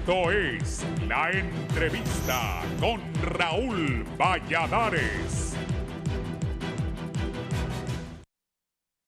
Esto es La Entrevista con Raúl Valladares.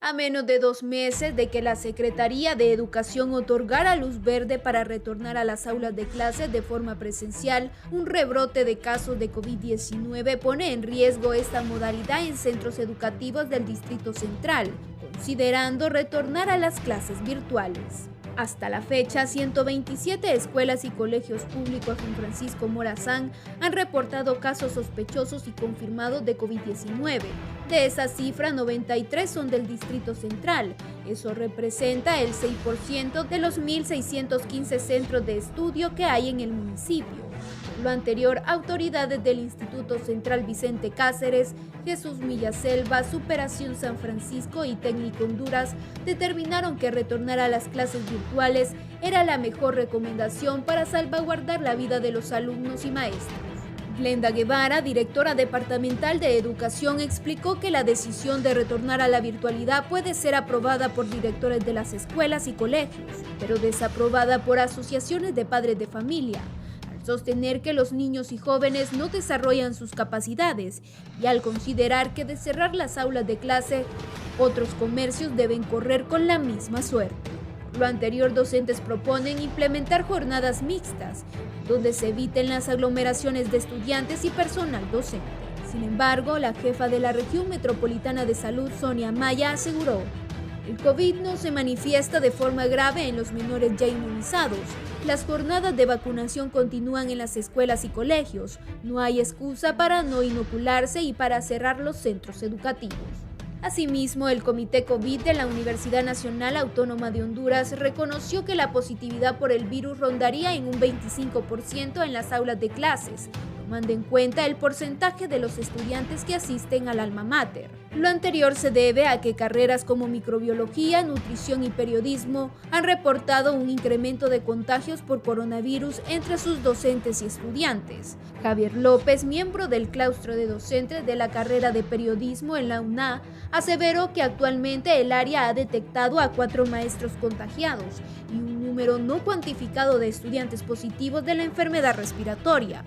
A menos de 2 meses de que la Secretaría de Educación otorgara luz verde para retornar a las aulas de clases de forma presencial, un rebrote de casos de COVID-19 pone en riesgo esta modalidad en centros educativos del Distrito Central, considerando retornar a las clases virtuales. Hasta la fecha, 127 escuelas y colegios públicos en Francisco Morazán han reportado casos sospechosos y confirmados de COVID-19. De esa cifra, 93 son del Distrito Central. Eso representa el 6% de los 1.615 centros de estudio que hay en el municipio. Por lo anterior, autoridades del Instituto Central Vicente Cáceres, Jesús Millaselva, Superación San Francisco y Técnico Honduras determinaron que retornar a las clases virtuales era la mejor recomendación para salvaguardar la vida de los alumnos y maestros. Glenda Guevara, directora departamental de Educación, explicó que la decisión de retornar a la virtualidad puede ser aprobada por directores de las escuelas y colegios, pero desaprobada por asociaciones de padres de familia, al sostener que los niños y jóvenes no desarrollan sus capacidades y al considerar que de cerrar las aulas de clase, otros comercios deben correr con la misma suerte. Por lo anterior, docentes proponen implementar jornadas mixtas, donde se eviten las aglomeraciones de estudiantes y personal docente. Sin embargo, la jefa de la Región Metropolitana de Salud, Sonia Maya, aseguró: el COVID no se manifiesta de forma grave en los menores ya inmunizados. Las jornadas de vacunación continúan en las escuelas y colegios. No hay excusa para no inocularse y para cerrar los centros educativos. Asimismo, el Comité COVID de la Universidad Nacional Autónoma de Honduras reconoció que la positividad por el virus rondaría en un 25% en las aulas de clases, tomando en cuenta el porcentaje de los estudiantes que asisten al alma mater. Lo anterior se debe a que carreras como microbiología, nutrición y periodismo han reportado un incremento de contagios por coronavirus entre sus docentes y estudiantes. Javier López, miembro del claustro de docentes de la carrera de periodismo en la UNA, aseveró que actualmente el área ha detectado a 4 maestros contagiados y un número no cuantificado de estudiantes positivos de la enfermedad respiratoria.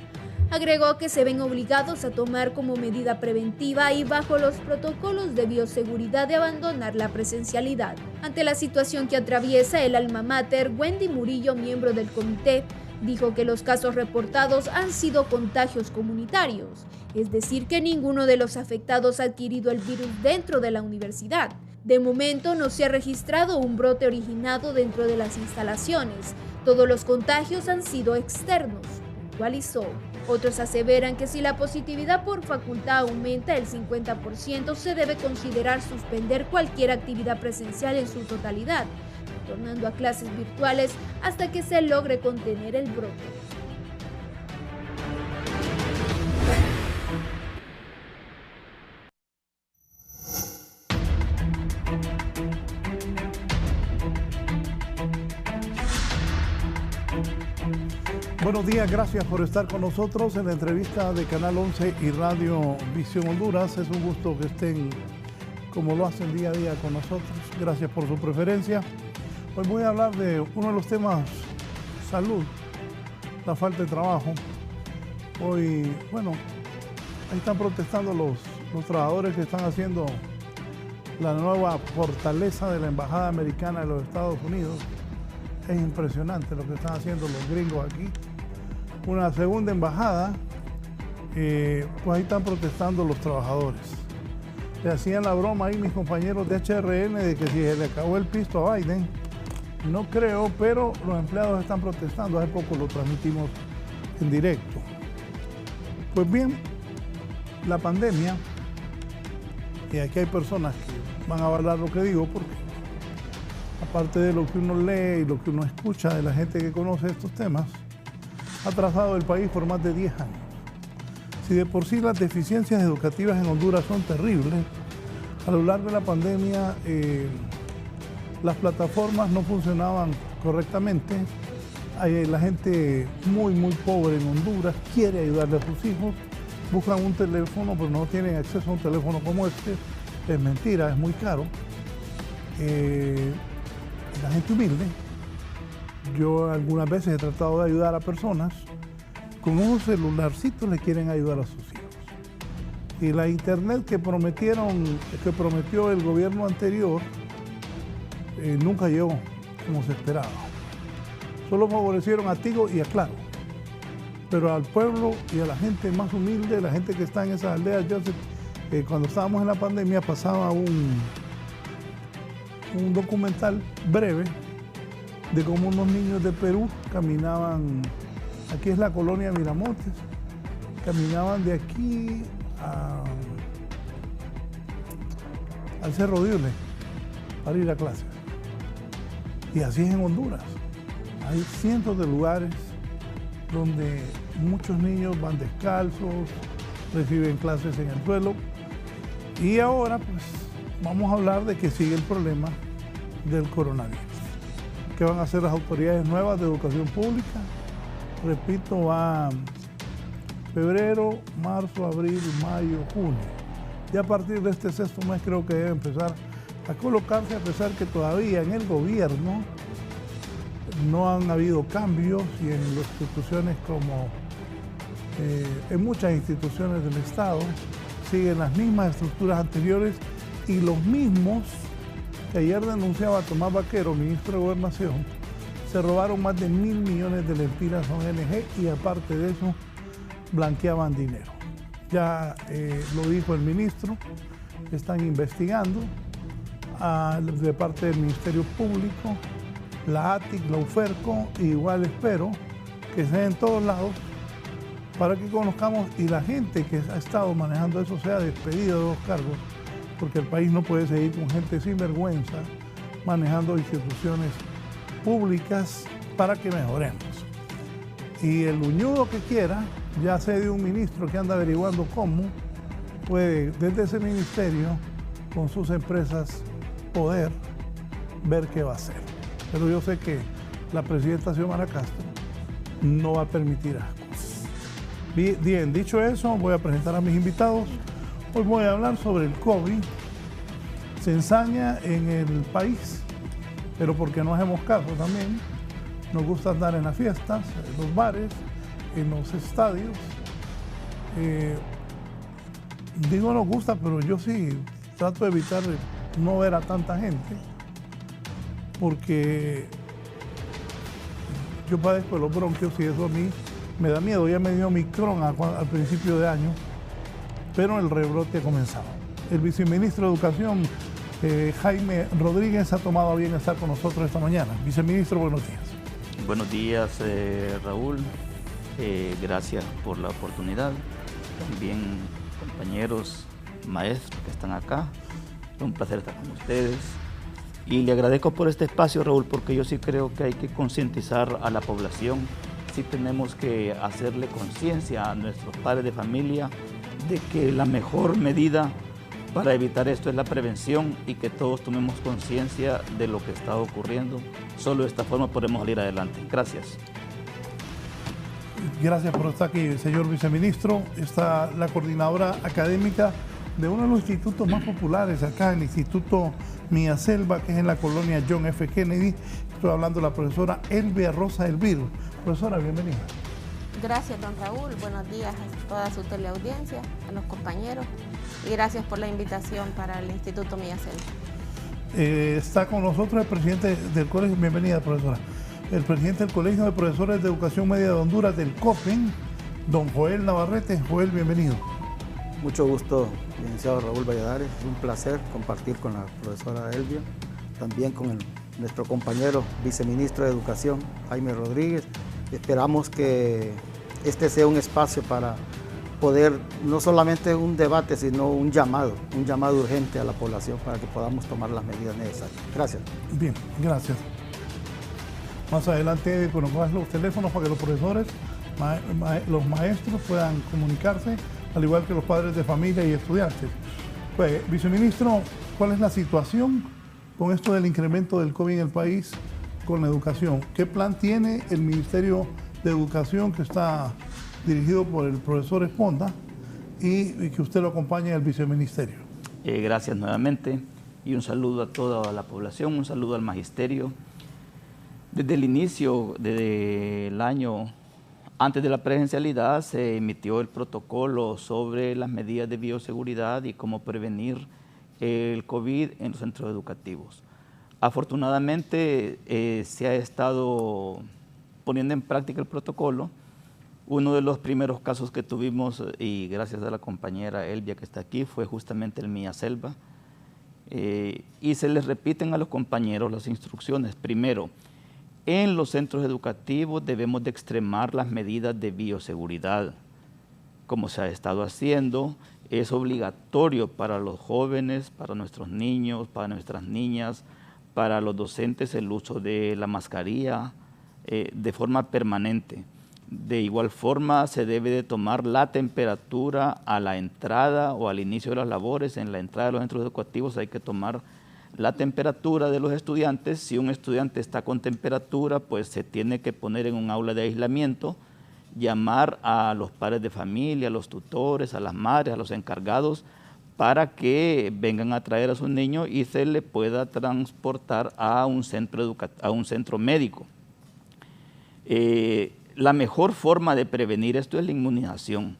Agregó que se ven obligados a tomar como medida preventiva y bajo los protocolos de bioseguridad de abandonar la presencialidad. Ante la situación que atraviesa el alma mater, Wendy Murillo, miembro del comité, dijo que los casos reportados han sido contagios comunitarios, es decir, que ninguno de los afectados ha adquirido el virus dentro de la universidad. De momento no se ha registrado un brote originado dentro de las instalaciones. Todos los contagios han sido externos, puntualizó. Otros aseveran que si la positividad por facultad aumenta el 50%, se debe considerar suspender cualquier actividad presencial en su totalidad, retornando a clases virtuales hasta que se logre contener el brote. Buenos días, gracias por estar con nosotros en la entrevista de Canal 11 y Radio Visión Honduras. Es un gusto que estén como lo hacen día a día con nosotros. Gracias por su preferencia. Hoy voy a hablar de uno de los temas, salud, la falta de trabajo. Hoy, ahí están protestando los trabajadores que están haciendo la nueva fortaleza de la Embajada Americana de los Estados Unidos. Es impresionante lo que están haciendo los gringos aquí. Una segunda embajada, pues ahí están protestando los trabajadores. Le hacían la broma ahí mis compañeros de HRN de que si se le acabó el pisto a Biden, no creo, pero los empleados están protestando. Hace poco lo transmitimos en directo. Pues bien, la pandemia, y aquí hay personas que van a avalar lo que digo, porque aparte de lo que uno lee y lo que uno escucha de la gente que conoce estos temas, ha trazado el país por más de 10 años. Si de por sí las deficiencias educativas en Honduras son terribles, a lo largo de la pandemia las plataformas no funcionaban correctamente. La gente muy pobre en Honduras quiere ayudarle a sus hijos, buscan un teléfono pero no tienen acceso a un teléfono como este. Es mentira, es muy caro. La gente humilde Yo algunas veces he tratado de ayudar a personas con unos celularcitos, le quieren ayudar a sus hijos. Y la internet que prometió el gobierno anterior nunca llegó como se esperaba. Solo favorecieron a Tigo y a Claro. Pero al pueblo y a la gente más humilde, la gente que está en esas aldeas, yo cuando estábamos en la pandemia pasaba un documental breve de cómo unos niños de Perú caminaban, aquí es la colonia Miramontes, caminaban de aquí al Cerro Diule para ir a clases. Y así es en Honduras. Hay cientos de lugares donde muchos niños van descalzos, reciben clases en el suelo. Y ahora pues vamos a hablar de que sigue el problema del coronavirus. ¿Qué van a hacer las autoridades nuevas de educación pública? Repito, va febrero, marzo, abril, mayo, junio. Y a partir de este sexto mes creo que debe empezar a colocarse, a pesar que todavía en el gobierno no han habido cambios y en las instituciones como en muchas instituciones del Estado siguen las mismas estructuras anteriores y los mismos que ayer denunciaba Tomás Vaquero, ministro de Gobernación, se robaron más de 1.000 millones de lempiras a ONG y aparte de eso blanqueaban dinero. Ya lo dijo el ministro, están investigando de parte del Ministerio Público, la ATIC, la UFERCO, igual espero que sea en todos lados para que conozcamos y la gente que ha estado manejando eso sea despedida de los cargos, porque el país no puede seguir con gente sin vergüenza manejando instituciones públicas para que mejoremos. Y el uñudo que quiera, ya sé de un ministro que anda averiguando cómo puede desde ese ministerio con sus empresas poder ver qué va a hacer. Pero yo sé que la presidenta Xiomara Castro no va a permitir ascos. Bien, dicho eso, voy a presentar a mis invitados. Hoy voy a hablar sobre el COVID. Se ensaña en el país, pero porque no hacemos caso también. Nos gusta andar en las fiestas, en los bares, en los estadios. Digo nos gusta, pero yo sí trato de evitar no ver a tanta gente, porque yo padezco de los bronquios y eso a mí me da miedo. Ya me dio Omicron al principio de año, pero el rebrote ha comenzado. El viceministro de Educación, Jaime Rodríguez, ha tomado a bien estar con nosotros esta mañana. Viceministro, buenos días. Buenos días, Raúl. Gracias por la oportunidad. También compañeros, maestros que están acá. Es un placer estar con ustedes. Y le agradezco por este espacio, Raúl, porque yo sí creo que hay que concientizar a la población. Sí tenemos que hacerle conciencia a nuestros padres de familia de que la mejor medida para evitar esto es la prevención y que todos tomemos conciencia de lo que está ocurriendo. Solo de esta forma podemos salir adelante. Gracias. Gracias por estar aquí, señor viceministro. Está la coordinadora académica de uno de los institutos más populares acá, el Instituto Mía Selva, que es en la colonia John F. Kennedy. Estoy hablando de la profesora Elvia Rosa Elvir. Profesora, bienvenida. Gracias, don Raúl. Buenos días a toda su teleaudiencia, a los compañeros. Y gracias por la invitación para el Instituto Mía Selva. Está con nosotros el presidente del colegio. Bienvenida, profesora. El presidente del Colegio de Profesores de Educación Media de Honduras, del COPEN, don Joel Navarrete. Joel, bienvenido. Mucho gusto, licenciado Raúl Valladares. Es un placer compartir con la profesora Elvia, también con nuestro compañero viceministro de Educación, Jaime Rodríguez. Esperamos que este sea un espacio para poder, no solamente un debate, sino un llamado urgente a la población para que podamos tomar las medidas necesarias. Gracias. Bien, gracias. Más adelante colocamos los teléfonos para que los profesores, los maestros puedan comunicarse, al igual que los padres de familia y estudiantes. Pues, viceministro, ¿cuál es la situación con esto del incremento del COVID en el país con la educación? ¿Qué plan tiene el Ministerio de Educación, que está dirigido por el profesor Esponda, y que usted lo acompaña al viceministerio? Gracias nuevamente y un saludo a toda la población, un saludo al magisterio. Desde el inicio del año, antes de la presencialidad, se emitió el protocolo sobre las medidas de bioseguridad y cómo prevenir el COVID en los centros educativos. Afortunadamente, se ha estado poniendo en práctica el protocolo. Uno de los primeros casos que tuvimos, y gracias a la compañera Elvia que está aquí, fue justamente el Mía Selva. Y se les repiten a los compañeros las instrucciones. Primero, en los centros educativos debemos de extremar las medidas de bioseguridad. Como se ha estado haciendo, es obligatorio para los jóvenes, para nuestros niños, para nuestras niñas, para los docentes el uso de la mascarilla de forma permanente. De igual forma, se debe de tomar la temperatura a la entrada o al inicio de las labores. En la entrada de los centros educativos hay que tomar la temperatura de los estudiantes. Si un estudiante está con temperatura, pues se tiene que poner en un aula de aislamiento, llamar a los padres de familia, a los tutores, a las madres, a los encargados, para que vengan a traer a su niño y se le pueda transportar a un centro médico. La mejor forma de prevenir esto es la inmunización.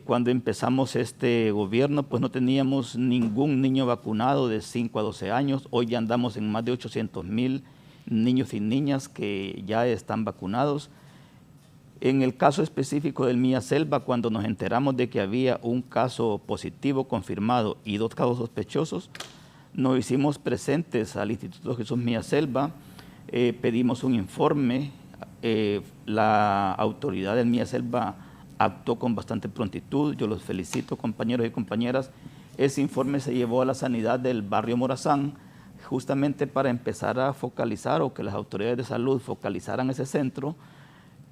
Cuando empezamos este gobierno, pues no teníamos ningún niño vacunado de 5 a 12 años. Hoy ya andamos en más de 800,000 niños y niñas que ya están vacunados. En el caso específico del Mía Selva, cuando nos enteramos de que había un caso positivo confirmado y 2 casos sospechosos, nos hicimos presentes al Instituto Jesús Mía Selva, pedimos un informe. La autoridad del Mía Selva actuó con bastante prontitud. Yo los felicito, compañeros y compañeras. Ese informe se llevó a la sanidad del barrio Morazán, justamente para empezar a focalizar, o que las autoridades de salud focalizaran ese centro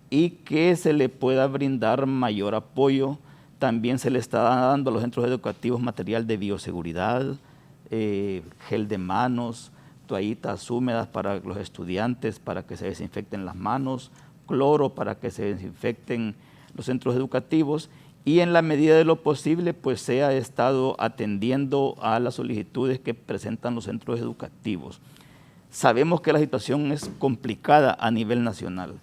y que se le pueda brindar mayor apoyo. También se le está dando a los centros educativos material de bioseguridad, gel de manos, toallitas húmedas para los estudiantes para que se desinfecten las manos, cloro para que se desinfecten los centros educativos, y en la medida de lo posible pues se ha estado atendiendo a las solicitudes que presentan los centros educativos. Sabemos que la situación es complicada a nivel nacional.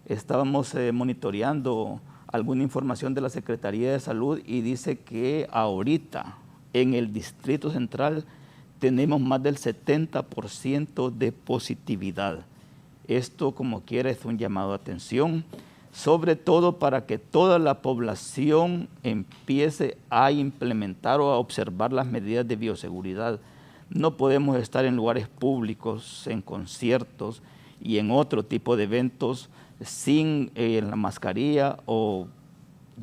Estábamos monitoreando alguna información de la Secretaría de Salud y dice que ahorita en el Distrito Central tenemos más del 70% de positividad. Esto, como quiera, es un llamado de atención, sobre todo para que toda la población empiece a implementar o a observar las medidas de bioseguridad. No podemos estar en lugares públicos, en conciertos y en otro tipo de eventos sin la mascarilla, o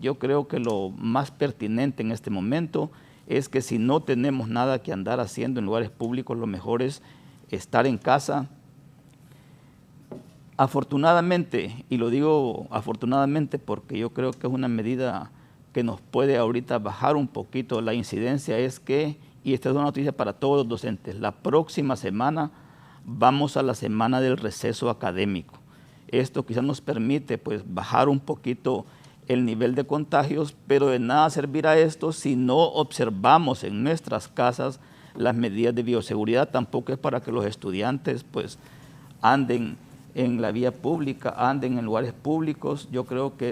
yo creo que lo más pertinente en este momento es que si no tenemos nada que andar haciendo en lugares públicos, lo mejor es estar en casa. Afortunadamente, y lo digo afortunadamente porque yo creo que es una medida que nos puede ahorita bajar un poquito la incidencia, es que, y esta es una noticia para todos los docentes, la próxima semana vamos a la semana del receso académico. Esto quizás nos permite pues bajar un poquito el nivel de contagios, pero de nada servirá esto si no observamos en nuestras casas las medidas de bioseguridad. Tampoco es para que los estudiantes pues anden en la vía pública, anden en lugares públicos. Yo creo que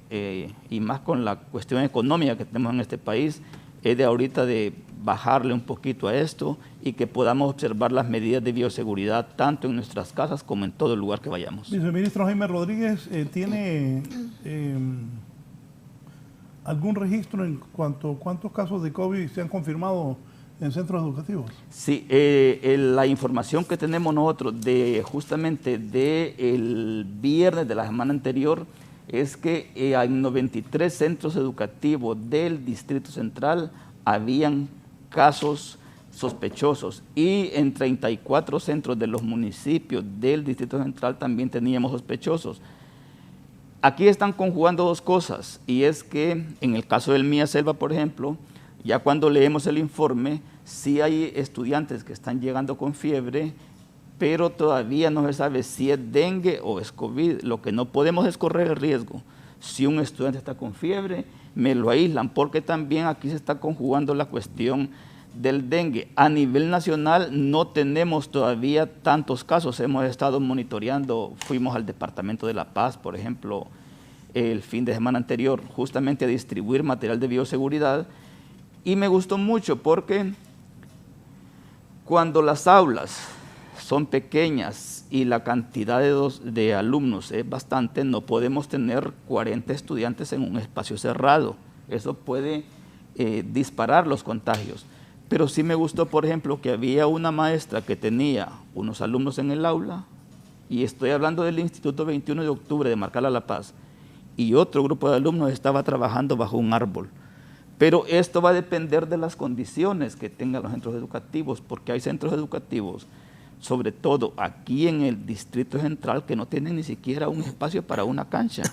es y más con la cuestión económica que tenemos en este país, es de ahorita de bajarle un poquito a esto y que podamos observar las medidas de bioseguridad tanto en nuestras casas como en todo el lugar que vayamos. Viceministro Jaime Rodríguez, ¿tiene algún registro en cuanto a cuántos casos de COVID se han confirmado en centros educativos? Sí, la información que tenemos nosotros justamente del viernes de la semana anterior es que en 93 centros educativos del Distrito Central habían casos sospechosos, y en 34 centros de los municipios del Distrito Central también teníamos sospechosos. Aquí están conjugando dos cosas, y es que en el caso del Mía Selva, por ejemplo, ya cuando leemos el informe, sí hay estudiantes que están llegando con fiebre, pero todavía no se sabe si es dengue o es COVID. Lo que no podemos es correr el riesgo. Si un estudiante está con fiebre, me lo aíslan, porque también aquí se está conjugando la cuestión del dengue. A nivel nacional no tenemos todavía tantos casos, hemos estado monitoreando, fuimos al departamento de La Paz, por ejemplo, el fin de semana anterior, justamente a distribuir material de bioseguridad, y me gustó mucho porque cuando las aulas son pequeñas y la cantidad de alumnos es bastante, no podemos tener 40 estudiantes en un espacio cerrado. Eso puede disparar los contagios. Pero sí me gustó, por ejemplo, que había una maestra que tenía unos alumnos en el aula, y estoy hablando del Instituto 21 de Octubre de Marcala La Paz, y otro grupo de alumnos estaba trabajando bajo un árbol. Pero esto va a depender de las condiciones que tengan los centros educativos, porque hay centros educativos, sobre todo aquí en el Distrito Central, que no tienen ni siquiera un espacio para una cancha.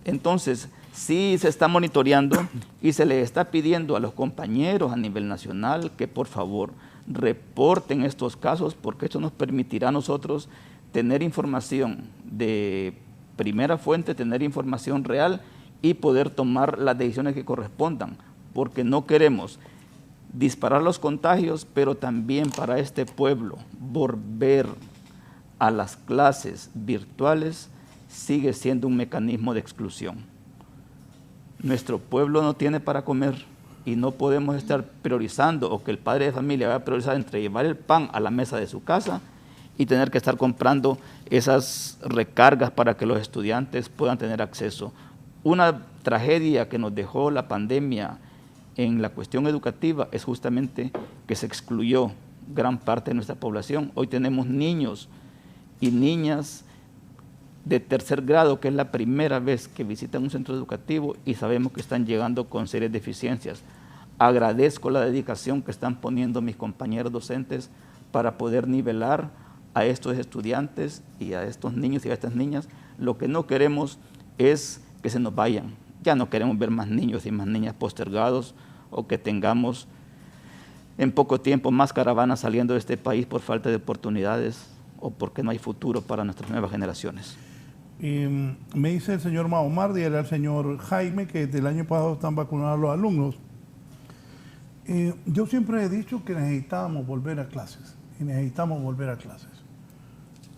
Entonces, sí se está monitoreando y se le está pidiendo a los compañeros a nivel nacional que por favor reporten estos casos, porque esto nos permitirá a nosotros tener información de primera fuente, tener información real y poder tomar las decisiones que correspondan, porque no queremos disparar los contagios, pero también para este pueblo volver a las clases virtuales sigue siendo un mecanismo de exclusión. Nuestro pueblo no tiene para comer y no podemos estar priorizando, o que el padre de familia va a priorizar entre llevar el pan a la mesa de su casa y tener que estar comprando esas recargas para que los estudiantes puedan tener acceso. Una tragedia que nos dejó la pandemia en la cuestión educativa es justamente que se excluyó gran parte de nuestra población. Hoy tenemos niños y niñas de tercer grado, que es la primera vez que visitan un centro educativo y sabemos que están llegando con serias deficiencias. Agradezco la dedicación que están poniendo mis compañeros docentes para poder nivelar a estos estudiantes y a estos niños y a estas niñas. Lo que no queremos es que se nos vayan. Ya no queremos ver más niños y más niñas postergados, o que tengamos en poco tiempo más caravanas saliendo de este país por falta de oportunidades o porque no hay futuro para nuestras nuevas generaciones. Me dice el señor Mahomar, dígale al señor Jaime que desde el año pasado están vacunados los alumnos. Yo siempre he dicho que necesitábamos volver a clases, y necesitamos volver a clases.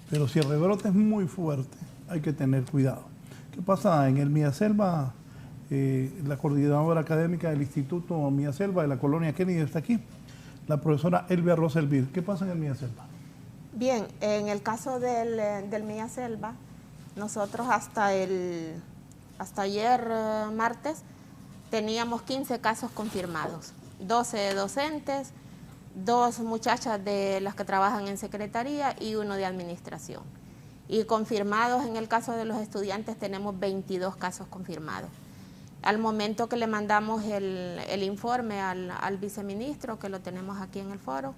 Pero si el rebrote es muy fuerte, hay que tener cuidado. ¿Qué pasa en el Miaselva? La coordinadora académica del Instituto Miaselva de la colonia Kennedy está aquí, la profesora Elvia Roselvir. ¿Qué pasa en el Miaselva? Bien, en el caso del Miaselva, nosotros hasta ayer martes teníamos 15 casos confirmados, 12 docentes, 2 muchachas de las que trabajan en secretaría y 1 de administración. Y confirmados en el caso de los estudiantes tenemos 22 casos confirmados. Al momento que le mandamos el informe al viceministro, que lo tenemos aquí en el foro,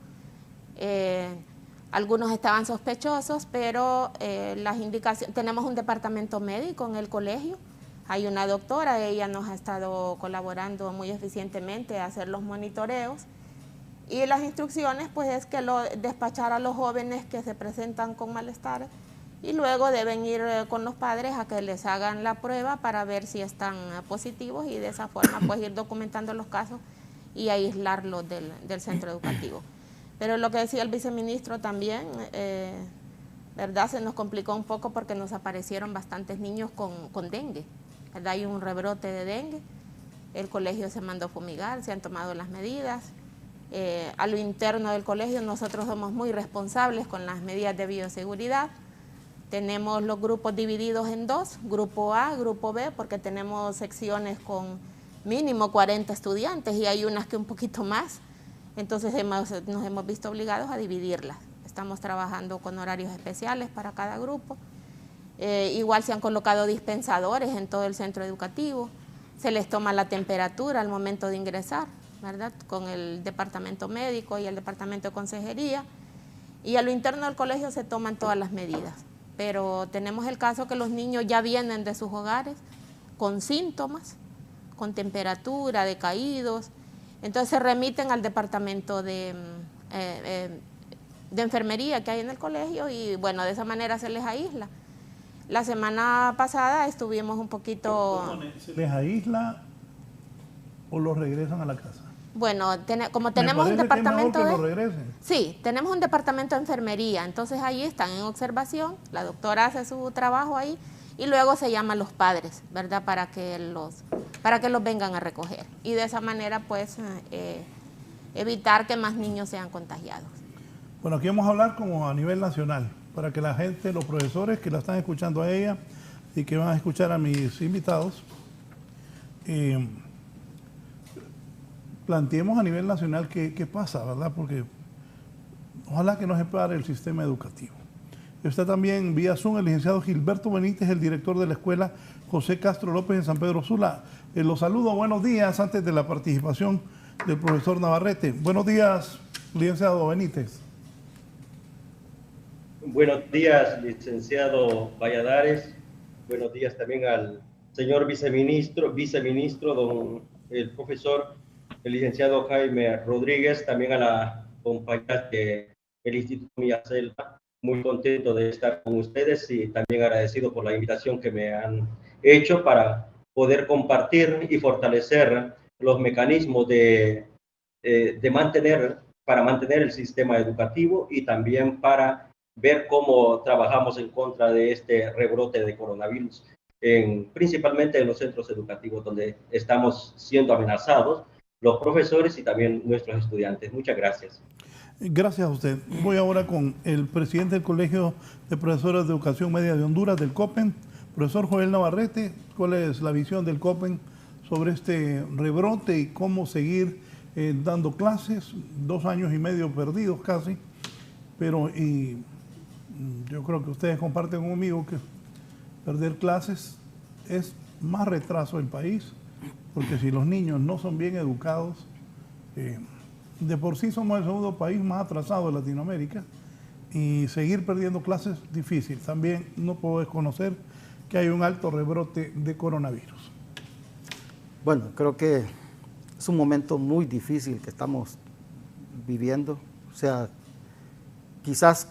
algunos estaban sospechosos, pero las indicaciones, tenemos un departamento médico en el colegio, hay una doctora, ella nos ha estado colaborando muy eficientemente a hacer los monitoreos, y las instrucciones pues es que despachar a los jóvenes que se presentan con malestar, y luego deben ir con los padres a que les hagan la prueba para ver si están positivos, y de esa forma pues ir documentando los casos y aislarlos del centro educativo. Pero lo que decía el viceministro también, ¿verdad? Se nos complicó un poco porque nos aparecieron bastantes niños con dengue, ¿verdad? Hay un rebrote de dengue, el colegio se mandó a fumigar, se han tomado las medidas. A lo interno del colegio nosotros somos muy responsables con las medidas de bioseguridad. Tenemos los grupos divididos en 2, grupo A, grupo B, porque tenemos secciones con mínimo 40 estudiantes y hay unas que un poquito más. Entonces nos hemos visto obligados a dividirlas. Estamos trabajando con horarios especiales para cada grupo. Igual se han colocado dispensadores en todo el centro educativo. Se les toma la temperatura al momento de ingresar, ¿verdad? Con el departamento médico y el departamento de consejería. Y a lo interno del colegio se toman todas las medidas. Pero tenemos el caso que los niños ya vienen de sus hogares con síntomas, con temperatura, decaídos. Entonces se remiten al departamento de enfermería que hay en el colegio y bueno, de esa manera se les aísla. La semana pasada estuvimos un poquito... ¿Se les aísla o los regresan a la casa? Bueno, como Me tenemos un parece que es mejor departamento que de... lo regresen. Sí, tenemos un departamento de enfermería, entonces ahí están en observación, la doctora hace su trabajo ahí y luego se llaman los padres, ¿verdad? Para que los vengan a recoger y de esa manera pues evitar que más niños sean contagiados. Bueno, aquí vamos a hablar como a nivel nacional, para que la gente, los profesores que la están escuchando a ella y que van a escuchar a mis invitados, planteemos a nivel nacional qué pasa, ¿verdad? Porque ojalá que no se pare el sistema educativo. Está también vía Zoom el licenciado Gilberto Benítez, el director de la escuela José Castro López en San Pedro Sula. Los saludo, buenos días, antes de la participación del profesor Navarrete. Buenos días, licenciado Benítez. Buenos días, licenciado Valladares. Buenos días también al señor viceministro, el profesor, el licenciado Jaime Rodríguez, también a la compañía del Instituto Milla Selva. Muy contento de estar con ustedes y también agradecido por la invitación que me han hecho para poder compartir y fortalecer los mecanismos para mantener el sistema educativo y también para ver cómo trabajamos en contra de este rebrote de coronavirus, principalmente en los centros educativos donde estamos siendo amenazados, los profesores y también nuestros estudiantes. Muchas gracias. Gracias a usted. Voy ahora con el presidente del Colegio de Profesores de Educación Media de Honduras, del COPEN, profesor Joel Navarrete. ¿Cuál es la visión del COPEN sobre este rebrote y cómo seguir dando clases? 2 años y medio perdidos casi, pero yo creo que ustedes comparten conmigo que perder clases es más retraso del país, porque si los niños no son bien educados, de por sí somos el segundo país más atrasado de Latinoamérica y seguir perdiendo clases es difícil. También no puedo desconocer que hay un alto rebrote de coronavirus. Bueno, creo que es un momento muy difícil que estamos viviendo. O sea, quizás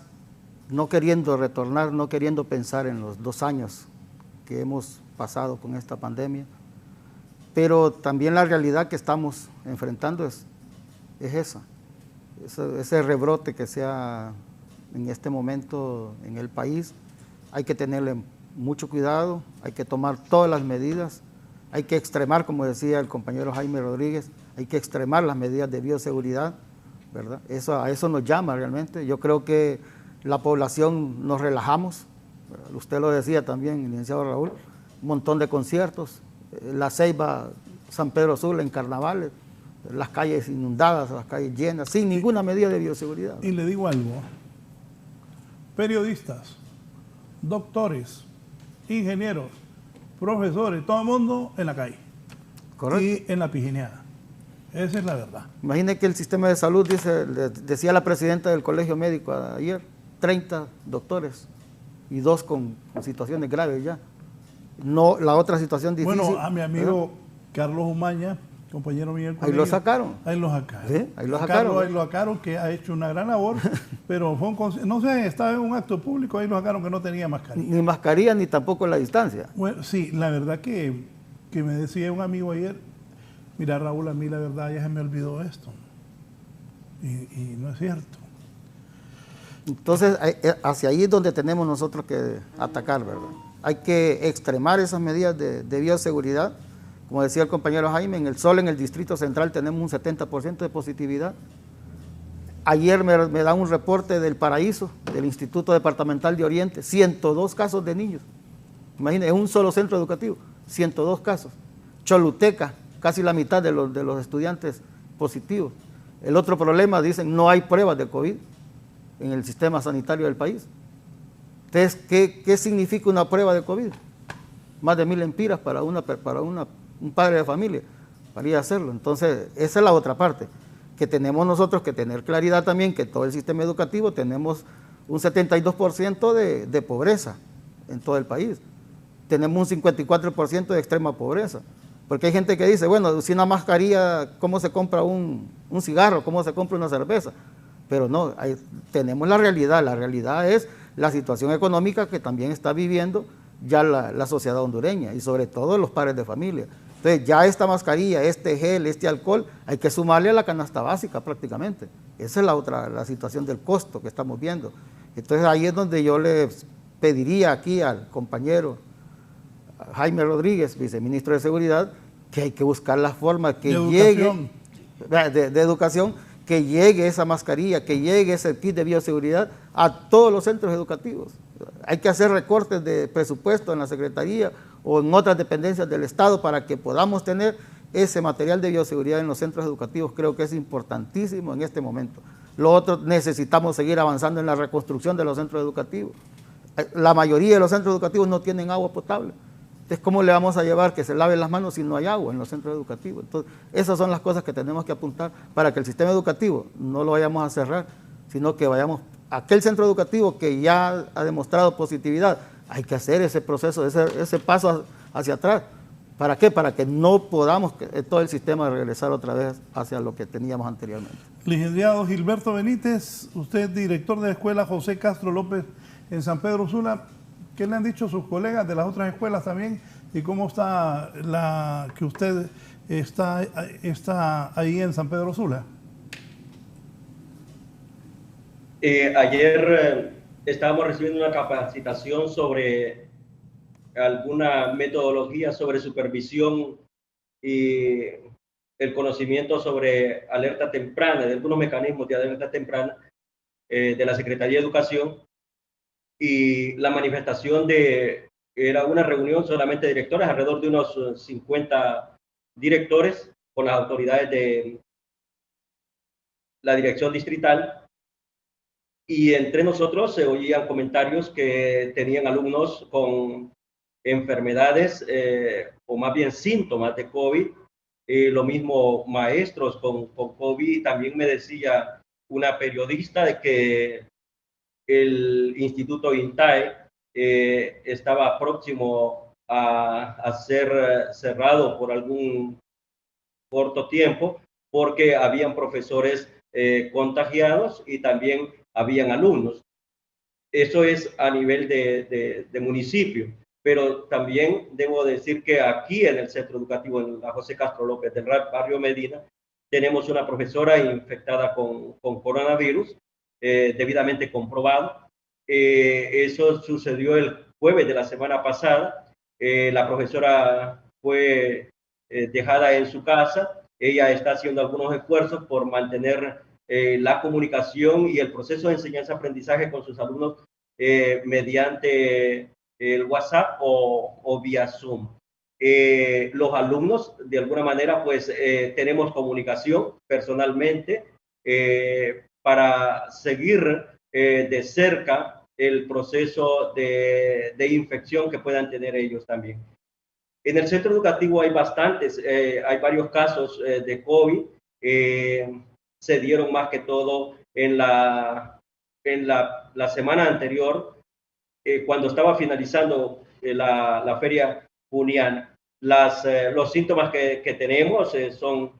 no queriendo retornar, no queriendo pensar en los 2 años que hemos pasado con esta pandemia, pero también la realidad que estamos enfrentando es esa, ese rebrote que sea en este momento en el país. Hay que tenerle mucho cuidado, hay que tomar todas las medidas, hay que extremar, como decía el compañero Jaime Rodríguez, hay que extremar las medidas de bioseguridad, ¿verdad? A eso nos llama realmente. Yo creo que la población nos relajamos, ¿verdad? Usted lo decía también, el licenciado Raúl, un montón de conciertos, la Ceiba, San Pedro Sula en carnavales, las calles inundadas, las calles llenas, sin ninguna medida de bioseguridad. Y le digo algo, periodistas, doctores, ingenieros, profesores, todo el mundo en la calle. Correcto. Y en la pijineada. Esa es la verdad. Imagine que el sistema de salud, decía la presidenta del colegio médico ayer, 30 doctores y 2 con situaciones graves ya. No, la otra situación difícil. Bueno, a mi amigo Carlos Umaña, compañero mío del colegio. Ahí lo sacaron. Ahí lo sacaron. ¿Sí? Ahí lo sacaron. Ahí lo sacaron, que ha hecho una gran labor, pero fue no sé, estaba en un acto público, ahí lo sacaron que no tenía mascarilla. Ni mascarilla, ni tampoco la distancia. Bueno, sí, la verdad que me decía un amigo ayer, mira Raúl, a mí la verdad ya se me olvidó esto. Y no es cierto. Entonces, hacia ahí es donde tenemos nosotros que atacar, ¿verdad? Hay que extremar esas medidas de bioseguridad. Como decía el compañero Jaime, en el Sol, en el Distrito Central, tenemos un 70% de positividad. Ayer me da un reporte del Paraíso, del Instituto Departamental de Oriente, 102 casos de niños. Imagínense, es un solo centro educativo, 102 casos. Choluteca, casi la mitad de los estudiantes positivos. El otro problema, dicen, no hay pruebas de COVID en el sistema sanitario del país. Entonces, ¿qué significa una prueba de COVID? Más de 1000 lempiras para un padre de familia, para ir a hacerlo. Entonces, esa es la otra parte, que tenemos nosotros que tener claridad también, que todo el sistema educativo tenemos un 72% de pobreza en todo el país. Tenemos un 54% de extrema pobreza. Porque hay gente que dice, bueno, sin una mascarilla, ¿cómo se compra un cigarro? ¿Cómo se compra una cerveza? Pero no, tenemos la realidad. La realidad es la situación económica que también está viviendo ya la sociedad hondureña y sobre todo los padres de familia. Entonces ya esta mascarilla, este gel, este alcohol, hay que sumarle a la canasta básica prácticamente. Esa es la situación del costo que estamos viendo. Entonces ahí es donde yo le pediría aquí al compañero Jaime Rodríguez, viceministro de Seguridad, que hay que buscar la forma que llegue de educación, que llegue esa mascarilla, que llegue ese kit de bioseguridad a todos los centros educativos. Hay que hacer recortes de presupuesto en la Secretaría o en otras dependencias del Estado para que podamos tener ese material de bioseguridad en los centros educativos. Creo que es importantísimo en este momento. Lo otro, necesitamos seguir avanzando en la reconstrucción de los centros educativos. La mayoría de los centros educativos no tienen agua potable. Entonces, ¿cómo le vamos a llevar que se lave las manos si no hay agua en los centros educativos? Entonces, esas son las cosas que tenemos que apuntar para que el sistema educativo no lo vayamos a cerrar, sino que vayamos a aquel centro educativo que ya ha demostrado positividad. Hay que hacer ese proceso, ese paso hacia atrás. ¿Para qué? Para que no podamos todo el sistema regresar otra vez hacia lo que teníamos anteriormente. Licenciado Gilberto Benítez, usted director de la escuela José Castro López en San Pedro Sula. ¿Qué le han dicho sus colegas de las otras escuelas también? ¿Y cómo está la que usted está ahí en San Pedro Sula? Ayer estábamos recibiendo una capacitación sobre alguna metodología sobre supervisión y el conocimiento sobre alerta temprana, de algunos mecanismos de alerta temprana de la Secretaría de Educación, y la manifestación era una reunión solamente de directores, alrededor de unos 50 directores con las autoridades de la dirección distrital, y entre nosotros se oían comentarios que tenían alumnos con enfermedades o más bien síntomas de COVID, lo mismo maestros con COVID. También me decía una periodista de que el Instituto INTAE estaba próximo a ser cerrado por algún corto tiempo porque habían profesores contagiados y también habían alumnos. Eso es a nivel de municipio, pero también debo decir que aquí en el centro educativo, en la José Castro López del barrio Medina, tenemos una profesora infectada con coronavirus, debidamente comprobado. Eso sucedió el jueves de la semana pasada. La profesora fue dejada en su casa. Ella está haciendo algunos esfuerzos por mantener la comunicación y el proceso de enseñanza-aprendizaje con sus alumnos mediante el WhatsApp o vía Zoom. Los alumnos, de alguna manera, pues tenemos comunicación personalmente para seguir de cerca el proceso de infección que puedan tener ellos también. En el centro educativo hay hay varios casos de COVID. Se dieron más que todo en la semana anterior, cuando estaba finalizando la feria juniana. Los síntomas que tenemos son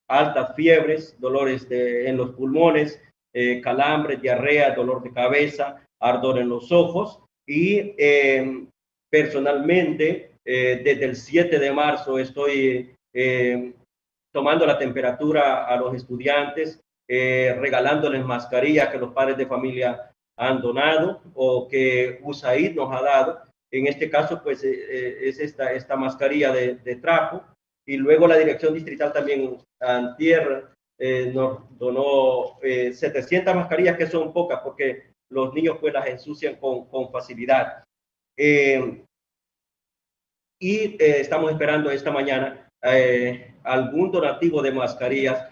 altas fiebres, dolores en los pulmones, calambres, diarrea, dolor de cabeza, ardor en los ojos, y personalmente desde el 7 de marzo estoy tomando la temperatura a los estudiantes, regalándoles mascarillas que los padres de familia han donado o que USAID nos ha dado. En este caso, pues es esta mascarilla de trapo, y luego la dirección distrital también antier nos donó 700 mascarillas, que son pocas porque los niños pues las ensucian con facilidad. Estamos esperando esta mañana algún donativo de mascarillas